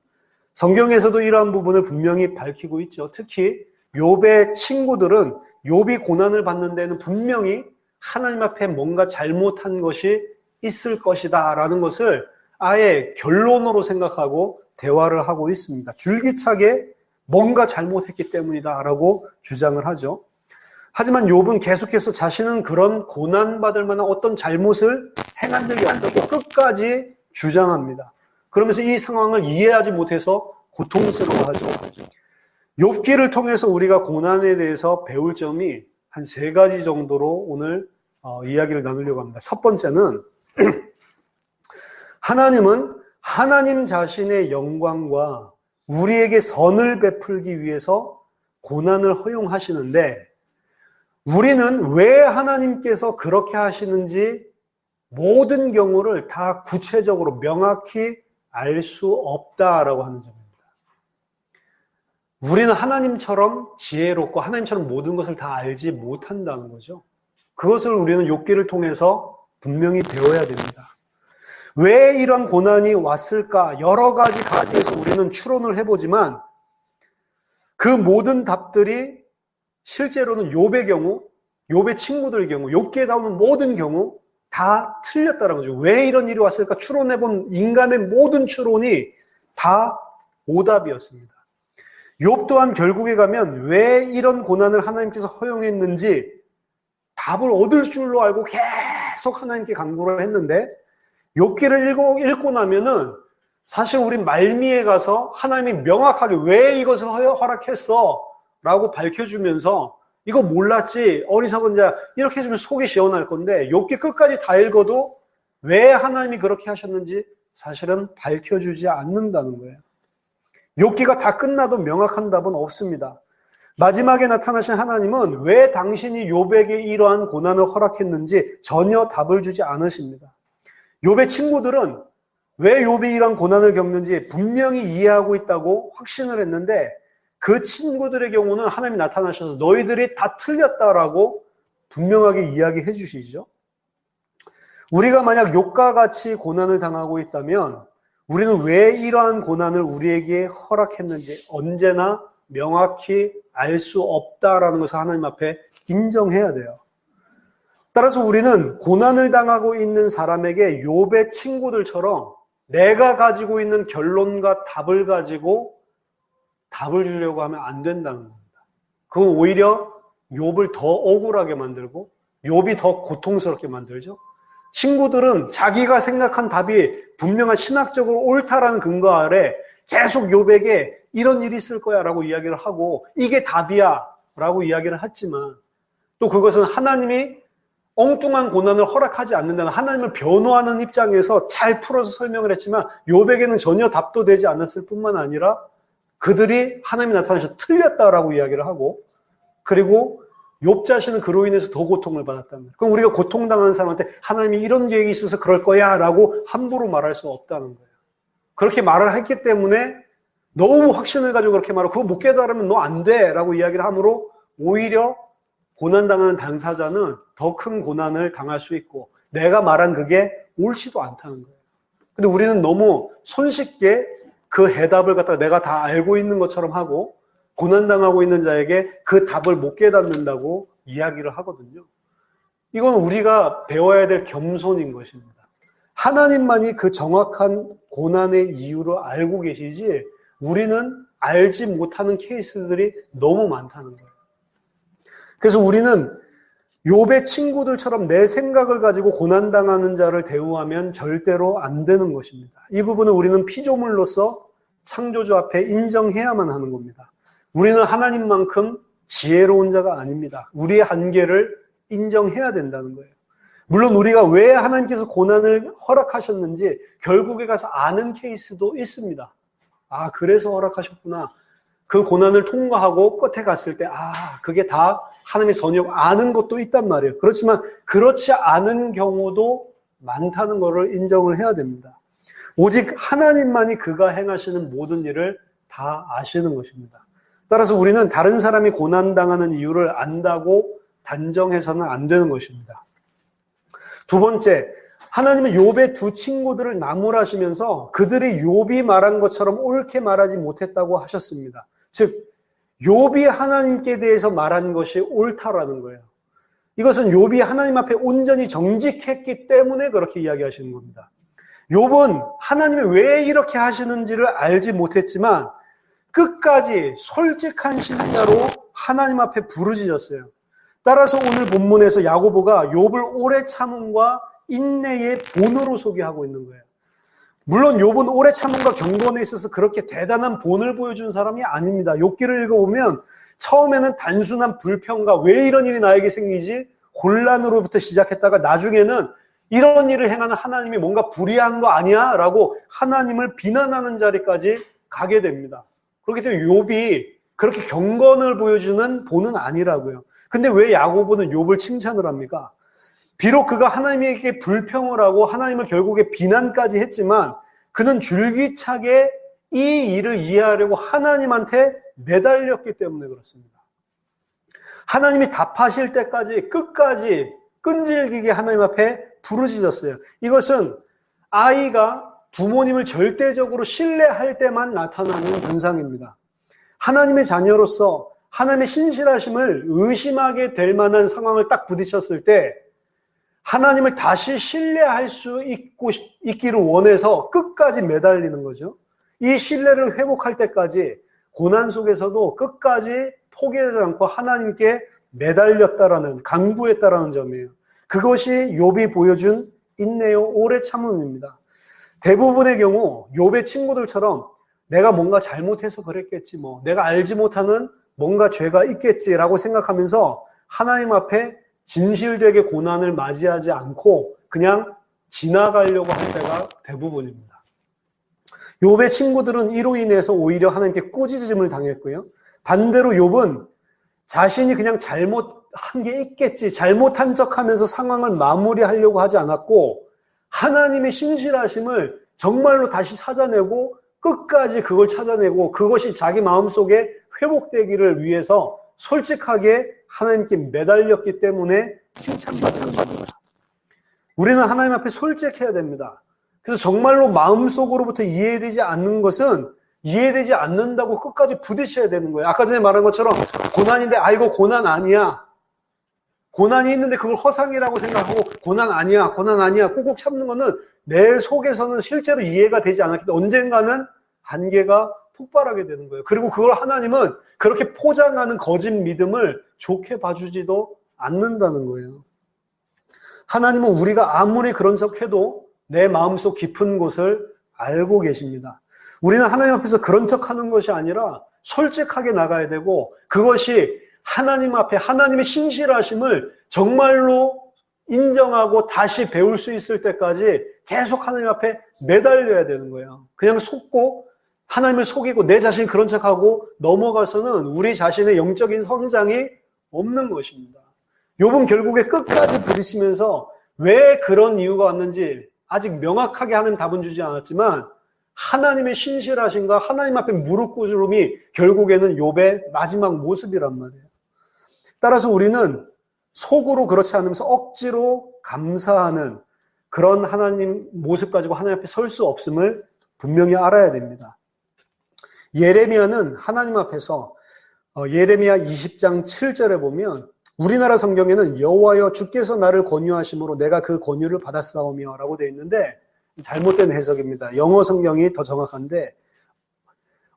Speaker 1: 성경에서도 이러한 부분을 분명히 밝히고 있죠. 특히 욥의 친구들은 욥이 고난을 받는 데는 분명히 하나님 앞에 뭔가 잘못한 것이 있을 것이다 라는 것을 아예 결론으로 생각하고 대화를 하고 있습니다. 줄기차게 뭔가 잘못했기 때문이다 라고 주장을 하죠. 하지만 욥은 계속해서 자신은 그런 고난받을 만한 어떤 잘못을 행한 적이 없다고 끝까지 주장합니다. 그러면서 이 상황을 이해하지 못해서 고통스러워하죠. 욥기를 통해서 우리가 고난에 대해서 배울 점이 한 3가지 정도로 오늘 이야기를 나누려고 합니다. 첫 번째는 하나님은 하나님 자신의 영광과 우리에게 선을 베풀기 위해서 고난을 허용하시는데 우리는 왜 하나님께서 그렇게 하시는지 모든 경우를 다 구체적으로 명확히 알 수 없다라고 하는 점입니다. 우리는 하나님처럼 지혜롭고 하나님처럼 모든 것을 다 알지 못한다는 거죠. 그것을 우리는 욥기를 통해서 분명히 배워야 됩니다. 왜 이런 고난이 왔을까? 여러 가지 가지에서 우리는 추론을 해보지만 그 모든 답들이 실제로는 욥의 경우, 욥의 친구들의 경우, 욥기에 나오는 모든 경우 다 틀렸다는 거죠. 왜 이런 일이 왔을까? 추론해본 인간의 모든 추론이 다 오답이었습니다. 욥 또한 결국에 가면 왜 이런 고난을 하나님께서 허용했는지 답을 얻을 줄로 알고 계속 하나님께 간구를 했는데 욥기를 읽고 나면은 사실 우리 말미에 가서 하나님이 명확하게 왜 이것을 허락했어? 라고 밝혀주면서 이거 몰랐지? 어리석은 자 이렇게 해주면 속이 시원할 건데 욥기 끝까지 다 읽어도 왜 하나님이 그렇게 하셨는지 사실은 밝혀주지 않는다는 거예요. 욥기가 다 끝나도 명확한 답은 없습니다. 마지막에 나타나신 하나님은 왜 당신이 욥에게 이러한 고난을 허락했는지 전혀 답을 주지 않으십니다. 욥의 친구들은 왜 욥이 이러한 고난을 겪는지 분명히 이해하고 있다고 확신을 했는데 그 친구들의 경우는 하나님이 나타나셔서 너희들이 다 틀렸다라고 분명하게 이야기해 주시죠. 우리가 만약 욥과 같이 고난을 당하고 있다면 우리는 왜 이러한 고난을 우리에게 허락했는지 언제나 명확히 알 수 없다라는 것을 하나님 앞에 인정해야 돼요. 따라서 우리는 고난을 당하고 있는 사람에게 욥의 친구들처럼 내가 가지고 있는 결론과 답을 가지고 답을 주려고 하면 안 된다는 겁니다. 그건 오히려 욥을 더 억울하게 만들고 욥이 더 고통스럽게 만들죠. 친구들은 자기가 생각한 답이 분명한 신학적으로 옳다라는 근거 아래 계속 욥에게 이런 일이 있을 거야 라고 이야기를 하고 이게 답이야 라고 이야기를 했지만 또 그것은 하나님이 엉뚱한 고난을 허락하지 않는다는 하나님을 변호하는 입장에서 잘 풀어서 설명을 했지만 욥에게는 전혀 답도 되지 않았을 뿐만 아니라 그들이 하나님이 나타나셔서 틀렸다라고 이야기를 하고 그리고 욥 자신은 그로 인해서 더 고통을 받았다는 거예요. 그럼 우리가 고통당하는 사람한테 하나님이 이런 계획이 있어서 그럴 거야 라고 함부로 말할 수 없다는 거예요. 그렇게 말을 했기 때문에 너무 확신을 가지고 그렇게 말하고 그거 못 깨달으면 너 안 돼 라고 이야기를 함으로 오히려 고난당하는 당사자는 더 큰 고난을 당할 수 있고 내가 말한 그게 옳지도 않다는 거예요. 근데 우리는 너무 손쉽게 그 해답을 갖다가 내가 다 알고 있는 것처럼 하고 고난당하고 있는 자에게 그 답을 못 깨닫는다고 이야기를 하거든요. 이건 우리가 배워야 될 겸손인 것입니다. 하나님만이 그 정확한 고난의 이유를 알고 계시지 우리는 알지 못하는 케이스들이 너무 많다는 거예요. 그래서 우리는 욥의 친구들처럼 내 생각을 가지고 고난당하는 자를 대우하면 절대로 안 되는 것입니다. 이 부분은 우리는 피조물로서 창조주 앞에 인정해야만 하는 겁니다. 우리는 하나님만큼 지혜로운 자가 아닙니다. 우리의 한계를 인정해야 된다는 거예요. 물론 우리가 왜 하나님께서 고난을 허락하셨는지 결국에 가서 아는 케이스도 있습니다. 아, 그래서 허락하셨구나. 그 고난을 통과하고 끝에 갔을 때, 아, 그게 다 하나님의 선이라고 아는 것도 있단 말이에요. 그렇지만 그렇지 않은 경우도 많다는 것을 인정을 해야 됩니다. 오직 하나님만이 그가 행하시는 모든 일을 다 아시는 것입니다. 따라서 우리는 다른 사람이 고난당하는 이유를 안다고 단정해서는 안 되는 것입니다. 두 번째, 하나님은 욥의 두 친구들을 나무라시면서 그들이 욥이 말한 것처럼 옳게 말하지 못했다고 하셨습니다. 즉, 욥이 하나님께 대해서 말한 것이 옳다라는 거예요. 이것은 욥이 하나님 앞에 온전히 정직했기 때문에 그렇게 이야기하시는 겁니다. 욥은 하나님이 왜 이렇게 하시는지를 알지 못했지만 끝까지 솔직한 신자로 하나님 앞에 부르짖었어요. 따라서 오늘 본문에서 야고보가 욥을 오래 참음과 인내의 본으로 소개하고 있는 거예요. 물론 욥은 오래 참음과 경건에 있어서 그렇게 대단한 본을 보여준 사람이 아닙니다. 욥기를 읽어보면 처음에는 단순한 불평과 왜 이런 일이 나에게 생기지? 혼란으로부터 시작했다가 나중에는 이런 일을 행하는 하나님이 뭔가 불의한 거 아니야? 라고 하나님을 비난하는 자리까지 가게 됩니다. 그렇기 때문에 욥이 그렇게 경건을 보여주는 본은 아니라고요. 근데 왜 야고보는 욥을 칭찬을 합니까? 비록 그가 하나님에게 불평을 하고 하나님을 결국에 비난까지 했지만 그는 줄기차게 이 일을 이해하려고 하나님한테 매달렸기 때문에 그렇습니다. 하나님이 답하실 때까지 끝까지 끈질기게 하나님 앞에 부르짖었어요. 이것은 아이가 부모님을 절대적으로 신뢰할 때만 나타나는 현상입니다. 하나님의 자녀로서 하나님의 신실하심을 의심하게 될 만한 상황을 딱 부딪혔을 때 하나님을 다시 신뢰할 수 있기를 원해서 끝까지 매달리는 거죠. 이 신뢰를 회복할 때까지 고난 속에서도 끝까지 포기하지 않고 하나님께 매달렸다라는, 강구했다라는 점이에요. 그것이 욥이 보여준 인내요 오래 참음입니다. 대부분의 경우 욥의 친구들처럼 내가 뭔가 잘못해서 그랬겠지 뭐, 내가 알지 못하는 뭔가 죄가 있겠지라고 생각하면서 하나님 앞에 진실되게 고난을 맞이하지 않고 그냥 지나가려고 할 때가 대부분입니다. 욥의 친구들은 이로 인해서 오히려 하나님께 꾸짖음을 당했고요. 반대로 욥은 자신이 그냥 잘못한 게 있겠지, 잘못한 척하면서 상황을 마무리하려고 하지 않았고 하나님의 신실하심을 정말로 다시 찾아내고 끝까지 그걸 찾아내고 그것이 자기 마음속에 회복되기를 위해서 솔직하게 하나님께 매달렸기 때문에 칭찬받는 겁니다. 우리는 하나님 앞에 솔직해야 됩니다. 그래서 정말로 마음속으로부터 이해되지 않는 것은 이해되지 않는다고 끝까지 부딪혀야 되는 거예요. 아까 전에 말한 것처럼 고난인데 이거 고난 아니야. 고난이 있는데 그걸 허상이라고 생각하고 고난 아니야 꾹꾹 참는 거는 내 속에서는 실제로 이해가 되지 않았기 때문에 언젠가는 한계가 폭발하게 되는 거예요. 그리고 그걸 하나님은 그렇게 포장하는 거짓 믿음을 좋게 봐주지도 않는다는 거예요. 하나님은 우리가 아무리 그런 척해도 내 마음속 깊은 곳을 알고 계십니다. 우리는 하나님 앞에서 그런 척하는 것이 아니라 솔직하게 나가야 되고 그것이 하나님 앞에 하나님의 신실하심을 정말로 인정하고 다시 배울 수 있을 때까지 계속 하나님 앞에 매달려야 되는 거예요. 그냥 속고 하나님을 속이고 내 자신이 그런 척하고 넘어가서는 우리 자신의 영적인 성장이 없는 것입니다. 욥은 결국에 끝까지 부딪히면서 왜 그런 이유가 왔는지 아직 명확하게 하는 답은 주지 않았지만 하나님의 신실하심과 하나님 앞에 무릎 꿇음이 결국에는 욥의 마지막 모습이란 말이에요. 따라서 우리는 속으로 그렇지 않으면서 억지로 감사하는 그런 하나님 모습 가지고 하나님 앞에 설 수 없음을 분명히 알아야 됩니다. 예레미야는 하나님 앞에서 예레미야 20장 7절에 보면 우리나라 성경에는 여호와여 주께서 나를 권유하심으로 내가 그 권유를 받았사오며 라고 되어 있는데 잘못된 해석입니다. 영어 성경이 더 정확한데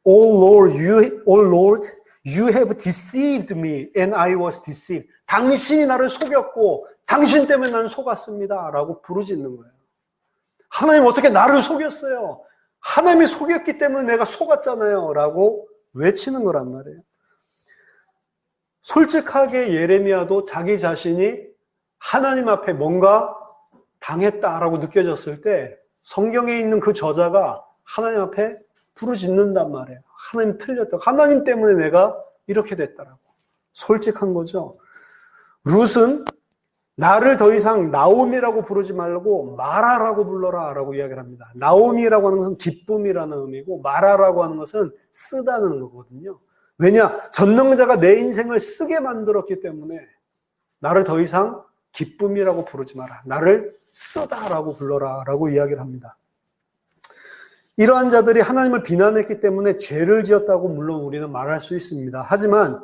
Speaker 1: O Lord, you have deceived me and I was deceived. 당신이 나를 속였고 당신 때문에 나는 속았습니다 라고 부르짖는 거예요. 하나님 어떻게 나를 속였어요? 하나님이 속였기 때문에 내가 속았잖아요 라고 외치는 거란 말이에요. 솔직하게 예레미야도 자기 자신이 하나님 앞에 뭔가 당했다라고 느껴졌을 때 성경에 있는 그 저자가 하나님 앞에 부르짖는단 말이에요. 하나님 틀렸다. 하나님 때문에 내가 이렇게 됐다라고. 솔직한 거죠. 룻은 나를 더 이상 나오미라고 부르지 말고 마라라고 불러라 라고 이야기를 합니다. 나오미라고 하는 것은 기쁨이라는 의미고 마라라고 하는 것은 쓰다는 거거든요. 왜냐? 전능자가 내 인생을 쓰게 만들었기 때문에 나를 더 이상 기쁨이라고 부르지 마라. 나를 쓰다라고 불러라 라고 이야기를 합니다. 이러한 자들이 하나님을 비난했기 때문에 죄를 지었다고 물론 우리는 말할 수 있습니다. 하지만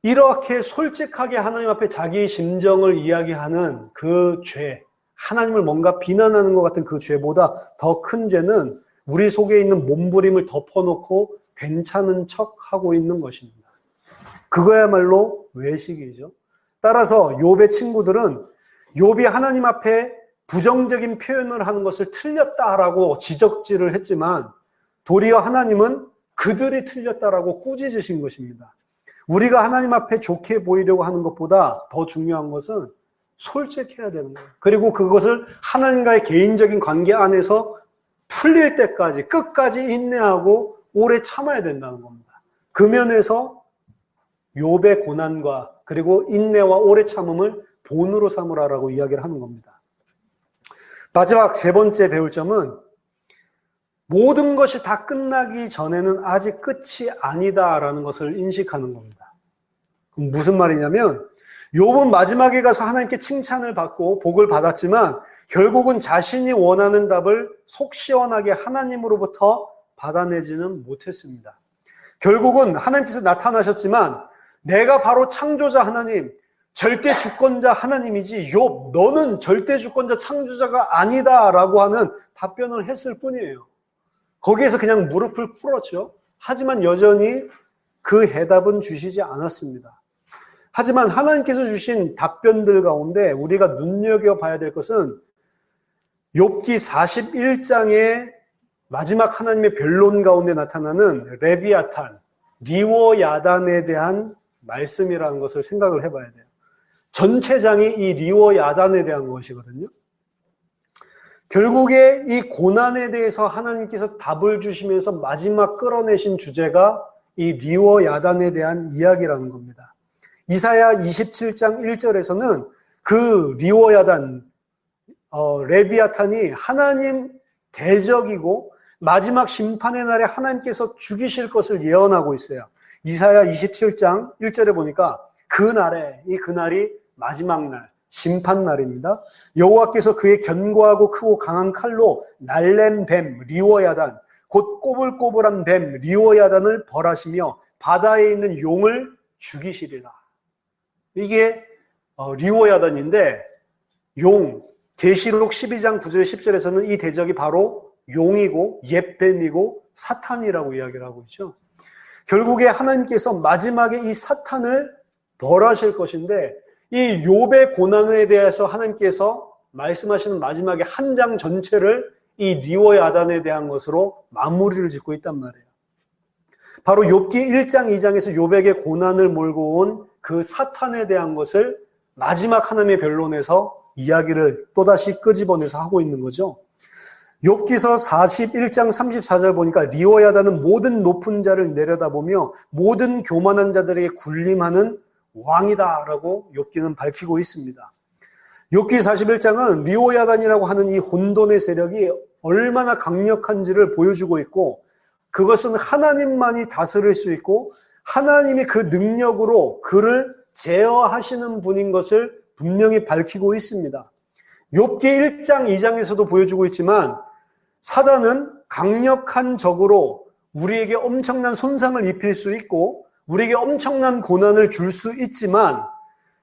Speaker 1: 이렇게 솔직하게 하나님 앞에 자기 심정을 이야기하는 그 죄, 하나님을 뭔가 비난하는 것 같은 그 죄보다 더 큰 죄는 우리 속에 있는 몸부림을 덮어놓고 괜찮은 척하고 있는 것입니다. 그거야말로 외식이죠. 따라서 욥의 친구들은 욥이 하나님 앞에 부정적인 표현을 하는 것을 틀렸다라고 지적질을 했지만 도리어 하나님은 그들이 틀렸다라고 꾸짖으신 것입니다. 우리가 하나님 앞에 좋게 보이려고 하는 것보다 더 중요한 것은 솔직해야 되는 거예요. 그리고 그것을 하나님과의 개인적인 관계 안에서 풀릴 때까지 끝까지 인내하고 오래 참아야 된다는 겁니다. 그 면에서 욥의 고난과 그리고 인내와 오래 참음을 본으로 삼으라라고 이야기를 하는 겁니다. 마지막 세 번째 배울 점은 모든 것이 다 끝나기 전에는 아직 끝이 아니다라는 것을 인식하는 겁니다. 그럼 무슨 말이냐면 욥은 마지막에 가서 하나님께 칭찬을 받고 복을 받았지만 결국은 자신이 원하는 답을 속 시원하게 하나님으로부터 받아내지는 못했습니다. 결국은 하나님께서 나타나셨지만 내가 바로 창조자 하나님, 절대 주권자 하나님이지 욥 너는 절대 주권자 창조자가 아니다라고 하는 답변을 했을 뿐이에요. 거기에서 그냥 무릎을 꿇었죠. 하지만 여전히 그 해답은 주시지 않았습니다. 하지만 하나님께서 주신 답변들 가운데 우리가 눈여겨봐야 될 것은 욥기 41장의 마지막 하나님의 변론 가운데 나타나는 레비아탄, 리워야단에 대한 말씀이라는 것을 생각을 해봐야 돼요. 전체 장이 이 리워야단에 대한 것이거든요. 결국에 이 고난에 대해서 하나님께서 답을 주시면서 마지막 끌어내신 주제가 이 리워야단에 대한 이야기라는 겁니다. 이사야 27장 1절에서는 그 리워야단, 레비아탄이 하나님 대적이고 마지막 심판의 날에 하나님께서 죽이실 것을 예언하고 있어요. 이사야 27장 1절에 보니까 그날이 마지막 날, 심판날입니다. 여호와께서 그의 견고하고 크고 강한 칼로 날랜 뱀 리워야단 곧 꼬불꼬불한 뱀 리워야단을 벌하시며 바다에 있는 용을 죽이시리라. 이게 리워야단인데 용, 계시록 12장 9절 10절에서는 이 대적이 바로 용이고 옛뱀이고 사탄이라고 이야기를 하고 있죠. 결국에 하나님께서 마지막에 이 사탄을 벌하실 것인데 이 욥의 고난에 대해서 하나님께서 말씀하시는 마지막에 한 장 전체를 이 리워야단에 대한 것으로 마무리를 짓고 있단 말이에요. 바로 욥기 1장 2장에서 욥에게 고난을 몰고 온 그 사탄에 대한 것을 마지막 하나님의 변론에서 이야기를 또다시 끄집어내서 하고 있는 거죠. 욥기서 41장 34절 보니까 리워야단은 모든 높은 자를 내려다보며 모든 교만한 자들에게 군림하는 왕이다라고 욥기는 밝히고 있습니다. 욥기 41장은 리워야단이라고 하는 이 혼돈의 세력이 얼마나 강력한지를 보여주고 있고 그것은 하나님만이 다스릴 수 있고 하나님이 그 능력으로 그를 제어하시는 분인 것을 분명히 밝히고 있습니다. 욥기 1장 2장에서도 보여주고 있지만 사단은 강력한 적으로 우리에게 엄청난 손상을 입힐 수 있고 우리에게 엄청난 고난을 줄 수 있지만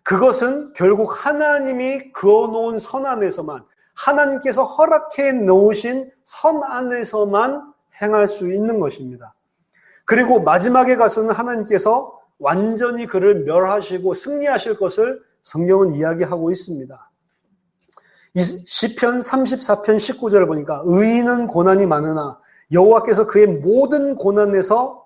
Speaker 1: 그것은 결국 하나님이 그어놓은 선 안에서만 하나님께서 허락해 놓으신 선 안에서만 행할 수 있는 것입니다. 그리고 마지막에 가서는 하나님께서 완전히 그를 멸하시고 승리하실 것을 성경은 이야기하고 있습니다. 시편 34편 19절을 보니까 의인은 고난이 많으나 여호와께서 그의 모든 고난에서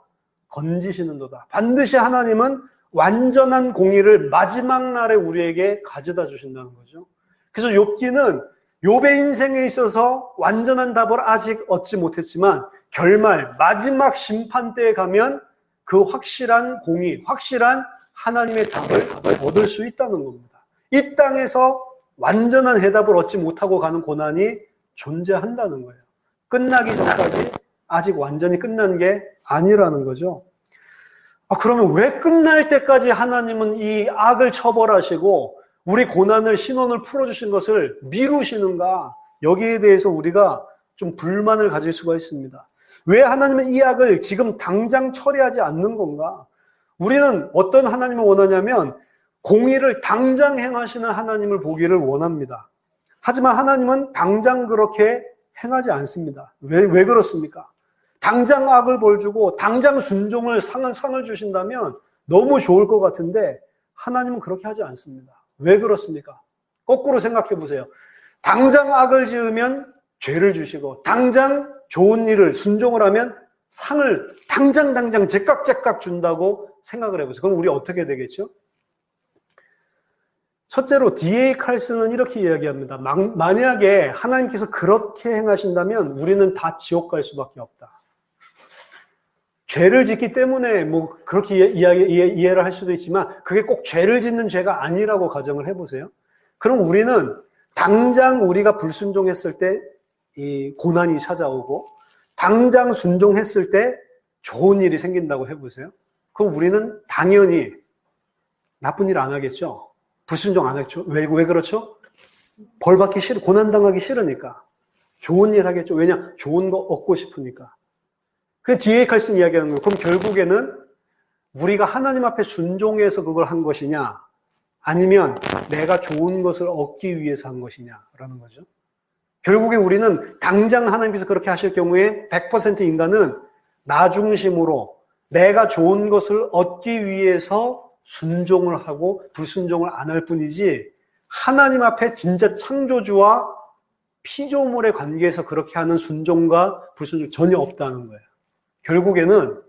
Speaker 1: 건지시는도다. 반드시 하나님은 완전한 공의를 마지막 날에 우리에게 가져다 주신다는 거죠. 그래서 욥기는 욥의 인생에 있어서 완전한 답을 아직 얻지 못했지만 결말, 마지막 심판 때에 가면 그 확실한 공의, 확실한 하나님의 답을 얻을 수 있다는 겁니다. 이 땅에서 완전한 해답을 얻지 못하고 가는 고난이 존재한다는 거예요. 끝나기 전까지 아직 완전히 끝난 게 아니라는 거죠. 그러면 왜 끝날 때까지 하나님은 이 악을 처벌하시고 우리 고난을, 신원을 풀어주신 것을 미루시는가? 여기에 대해서 우리가 좀 불만을 가질 수가 있습니다. 왜 하나님은 이 악을 지금 당장 처리하지 않는 건가? 우리는 어떤 하나님을 원하냐면 공의를 당장 행하시는 하나님을 보기를 원합니다. 하지만 하나님은 당장 그렇게 행하지 않습니다. 왜 그렇습니까? 당장 악을 벌주고 당장 순종을 상을 주신다면 너무 좋을 것 같은데 하나님은 그렇게 하지 않습니다. 왜 그렇습니까? 거꾸로 생각해 보세요. 당장 악을 지으면 죄를 주시고 당장 좋은 일을 순종을 하면 상을 당장 제깍제깍 준다고 생각을 해보세요. 그럼 우리 어떻게 되겠죠? 첫째로 D.A. 칼슨은 이렇게 이야기합니다. 만약에 하나님께서 그렇게 행하신다면 우리는 다 지옥 갈 수밖에 없다. 죄를 짓기 때문에 그렇게 이해를 할 수도 있지만 그게 꼭 죄를 짓는 죄가 아니라고 가정을 해보세요. 그럼 우리는 당장 우리가 불순종했을 때 이 고난이 찾아오고 당장 순종했을 때 좋은 일이 생긴다고 해보세요. 그럼 우리는 당연히 나쁜 일 안 하겠죠. 불순종 안 하겠죠. 왜 그렇죠? 벌 받기 싫어, 고난 당하기 싫으니까. 좋은 일 하겠죠. 왜냐? 좋은 거 얻고 싶으니까. 그래서 D.A. 칼슨 이야기하는 거예요. 그럼 결국에는 우리가 하나님 앞에 순종해서 그걸 한 것이냐, 아니면 내가 좋은 것을 얻기 위해서 한 것이냐라는 거죠. 결국에 우리는 당장 하나님께서 그렇게 하실 경우에 100% 인간은 나 중심으로 내가 좋은 것을 얻기 위해서 순종을 하고 불순종을 안 할 뿐이지 하나님 앞에 진짜 창조주와 피조물의 관계에서 그렇게 하는 순종과 불순종 전혀 없다는 거예요. 결국에는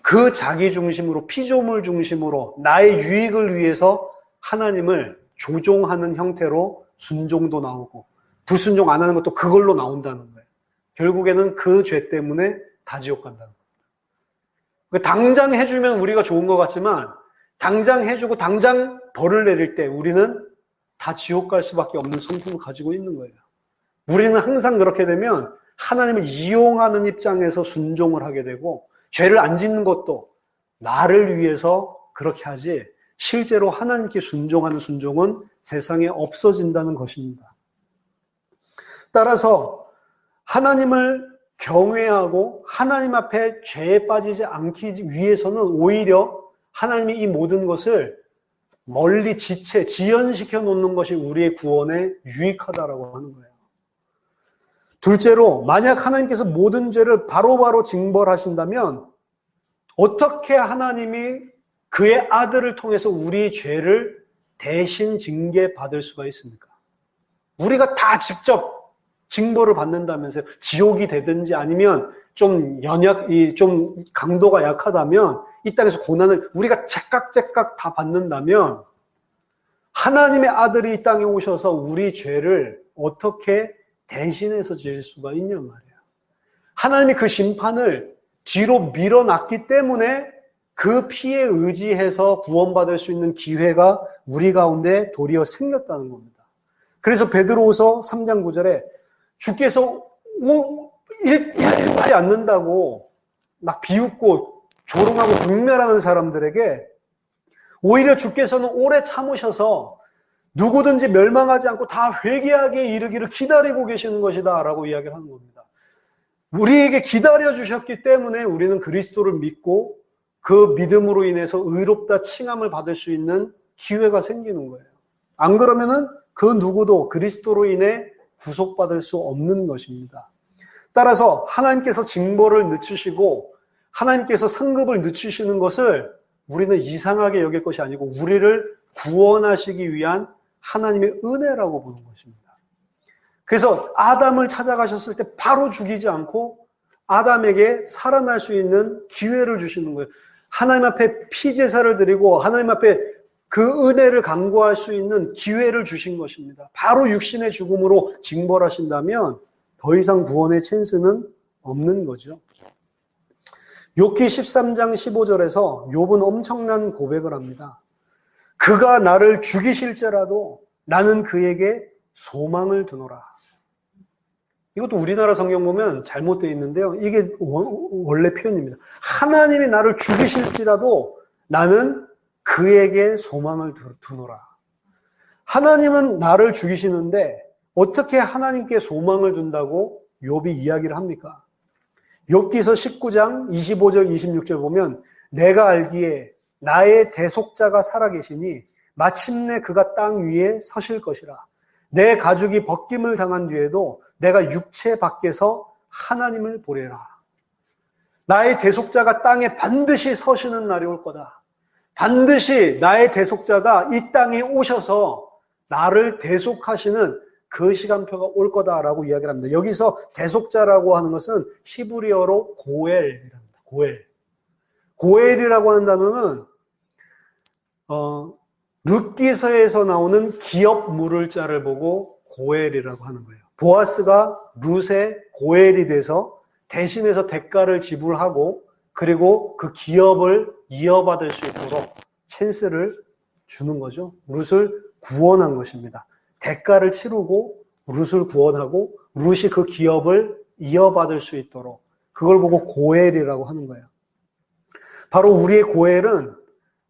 Speaker 1: 그 자기 중심으로 피조물 중심으로 나의 유익을 위해서 하나님을 조종하는 형태로 순종도 나오고 불순종 안 하는 것도 그걸로 나온다는 거예요. 결국에는 그 죄 때문에 다 지옥 간다는 거예요. 당장 해주면 우리가 좋은 것 같지만 당장 해주고 당장 벌을 내릴 때 우리는 다 지옥 갈 수밖에 없는 성품을 가지고 있는 거예요. 우리는 항상 그렇게 되면 하나님을 이용하는 입장에서 순종을 하게 되고 죄를 안 짓는 것도 나를 위해서 그렇게 하지 실제로 하나님께 순종하는 순종은 세상에 없어진다는 것입니다. 따라서 하나님을 경외하고 하나님 앞에 죄에 빠지지 않기 위해서는 오히려 하나님이 이 모든 것을 멀리 지연시켜 놓는 것이 우리의 구원에 유익하다라고 하는 거예요. 둘째로 만약 하나님께서 모든 죄를 바로바로 징벌하신다면 어떻게 하나님이 그의 아들을 통해서 우리의 죄를 대신 징계받을 수가 있습니까? 우리가 다 직접 징벌을 받는다면서요. 지옥이 되든지 아니면 좀 강도가 약하다면 이 땅에서 고난을 우리가 제깍제깍 다 받는다면 하나님의 아들이 이 땅에 오셔서 우리 죄를 어떻게 대신해서 지을 수가 있냔 말이에요. 하나님이 그 심판을 뒤로 밀어놨기 때문에 그 피에 의지해서 구원받을 수 있는 기회가 우리 가운데 도리어 생겼다는 겁니다. 그래서 베드로후서 3장 9절에 주께서 일하지 않는다고 막 비웃고 조롱하고 불멸하는 사람들에게 오히려 주께서는 오래 참으셔서 누구든지 멸망하지 않고 다 회개하게 이르기를 기다리고 계시는 것이다 라고 이야기를 하는 겁니다. 우리에게 기다려주셨기 때문에 우리는 그리스도를 믿고 그 믿음으로 인해서 의롭다 칭함을 받을 수 있는 기회가 생기는 거예요. 안 그러면은 그 누구도 그리스도로 인해 구속받을 수 없는 것입니다. 따라서 하나님께서 징벌을 늦추시고 하나님께서 상급을 늦추시는 것을 우리는 이상하게 여길 것이 아니고 우리를 구원하시기 위한 하나님의 은혜라고 보는 것입니다. 그래서 아담을 찾아가셨을 때 바로 죽이지 않고 아담에게 살아날 수 있는 기회를 주시는 거예요. 하나님 앞에 피제사를 드리고 하나님 앞에 그 은혜를 간구할 수 있는 기회를 주신 것입니다. 바로 육신의 죽음으로 징벌하신다면 더 이상 구원의 찬스는 없는 거죠. 욥기 13장 15절에서 욥은 엄청난 고백을 합니다. 그가 나를 죽이실지라도 나는 그에게 소망을 두노라. 이것도 우리나라 성경 보면 잘못되어 있는데요. 이게 원래 표현입니다. 하나님이 나를 죽이실지라도 나는 그에게 소망을 두노라. 하나님은 나를 죽이시는데 어떻게 하나님께 소망을 둔다고 욥이 이야기를 합니까? 욥기서 19장 25절 26절 보면 내가 알기에 나의 대속자가 살아계시니 마침내 그가 땅 위에 서실 것이라. 내 가죽이 벗김을 당한 뒤에도 내가 육체 밖에서 하나님을 보리라. 나의 대속자가 땅에 반드시 서시는 날이 올 거다. 반드시 나의 대속자가 이 땅에 오셔서 나를 대속하시는 그 시간표가 올 거다라고 이야기를 합니다. 여기서 대속자라고 하는 것은 히브리어로 고엘이랍니다. 고엘이라고 하는 단어는 룻기서에서 나오는 기업 물을 자를 보고 고엘이라고 하는 거예요. 보아스가 룻의 고엘이 돼서 대신해서 대가를 지불하고 그리고 그 기업을 이어받을 수 있도록 찬스를 주는 거죠. 룻을 구원한 것입니다. 대가를 치르고 룻을 구원하고 룻이 그 기업을 이어받을 수 있도록 그걸 보고 고엘이라고 하는 거예요. 바로 우리의 고엘은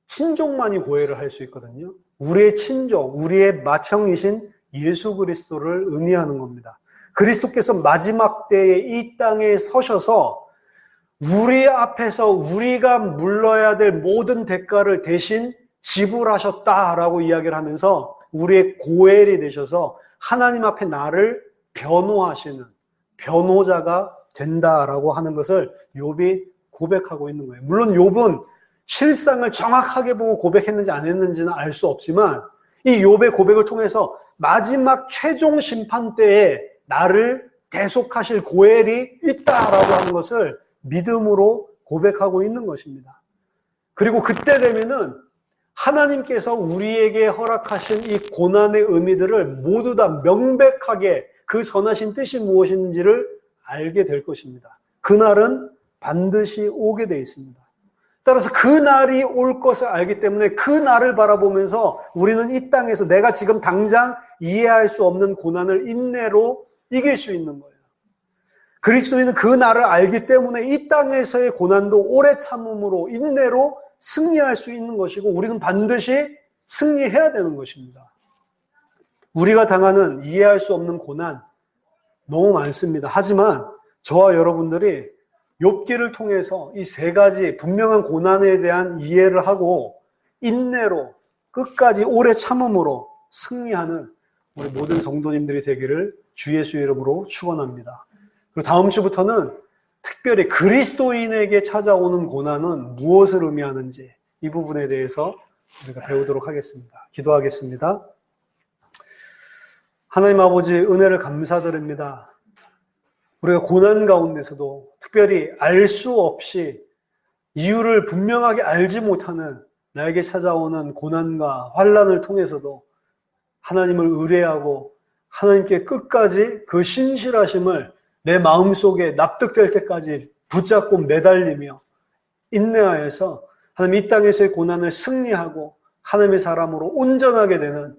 Speaker 1: 친족만이 고엘을 할 수 있거든요. 우리의 친족, 우리의 맏형이신 예수 그리스도를 의미하는 겁니다. 그리스도께서 마지막 때에 이 땅에 서셔서 우리 앞에서 우리가 물러야 될 모든 대가를 대신 지불하셨다라고 이야기를 하면서 우리의 고엘이 되셔서 하나님 앞에 나를 변호하시는 변호자가 된다라고 하는 것을 욥이 고백하고 있는 거예요. 물론 욥은 실상을 정확하게 보고 고백했는지 안 했는지는 알 수 없지만 이 욥의 고백을 통해서 마지막 최종 심판 때에 나를 대속하실 고엘이 있다라고 하는 것을 믿음으로 고백하고 있는 것입니다. 그리고 그때 되면은 하나님께서 우리에게 허락하신 이 고난의 의미들을 모두 다 명백하게 그 선하신 뜻이 무엇인지를 알게 될 것입니다. 그날은 반드시 오게 되어 있습니다. 따라서 그 날이 올 것을 알기 때문에 그 날을 바라보면서 우리는 이 땅에서 내가 지금 당장 이해할 수 없는 고난을 인내로 이길 수 있는 거예요. 그리스도인은 그 날을 알기 때문에 이 땅에서의 고난도 오래 참음으로 인내로 승리할 수 있는 것이고 우리는 반드시 승리해야 되는 것입니다. 우리가 당하는 이해할 수 없는 고난 너무 많습니다. 하지만 저와 여러분들이 욥기를 통해서 이 세 가지 분명한 고난에 대한 이해를 하고 인내로 끝까지 오래 참음으로 승리하는 우리 모든 성도님들이 되기를 주 예수의 이름으로 축원합니다. 그리고 다음 주부터는 특별히 그리스도인에게 찾아오는 고난은 무엇을 의미하는지 이 부분에 대해서 우리가 배우도록 하겠습니다. 기도하겠습니다. 하나님 아버지 은혜를 감사드립니다. 우리가 고난 가운데서도 특별히 알 수 없이 이유를 분명하게 알지 못하는 나에게 찾아오는 고난과 환난을 통해서도 하나님을 의뢰하고 하나님께 끝까지 그 신실하심을 내 마음속에 납득될 때까지 붙잡고 매달리며 인내하여서 하나님 이 땅에서의 고난을 승리하고 하나님의 사람으로 온전하게 되는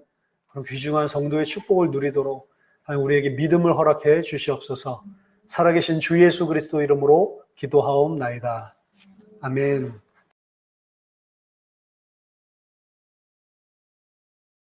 Speaker 1: 그런 귀중한 성도의 축복을 누리도록 하나님 우리에게 믿음을 허락해 주시옵소서. 살아계신 주 예수 그리스도 이름으로 기도하옵나이다. 아멘.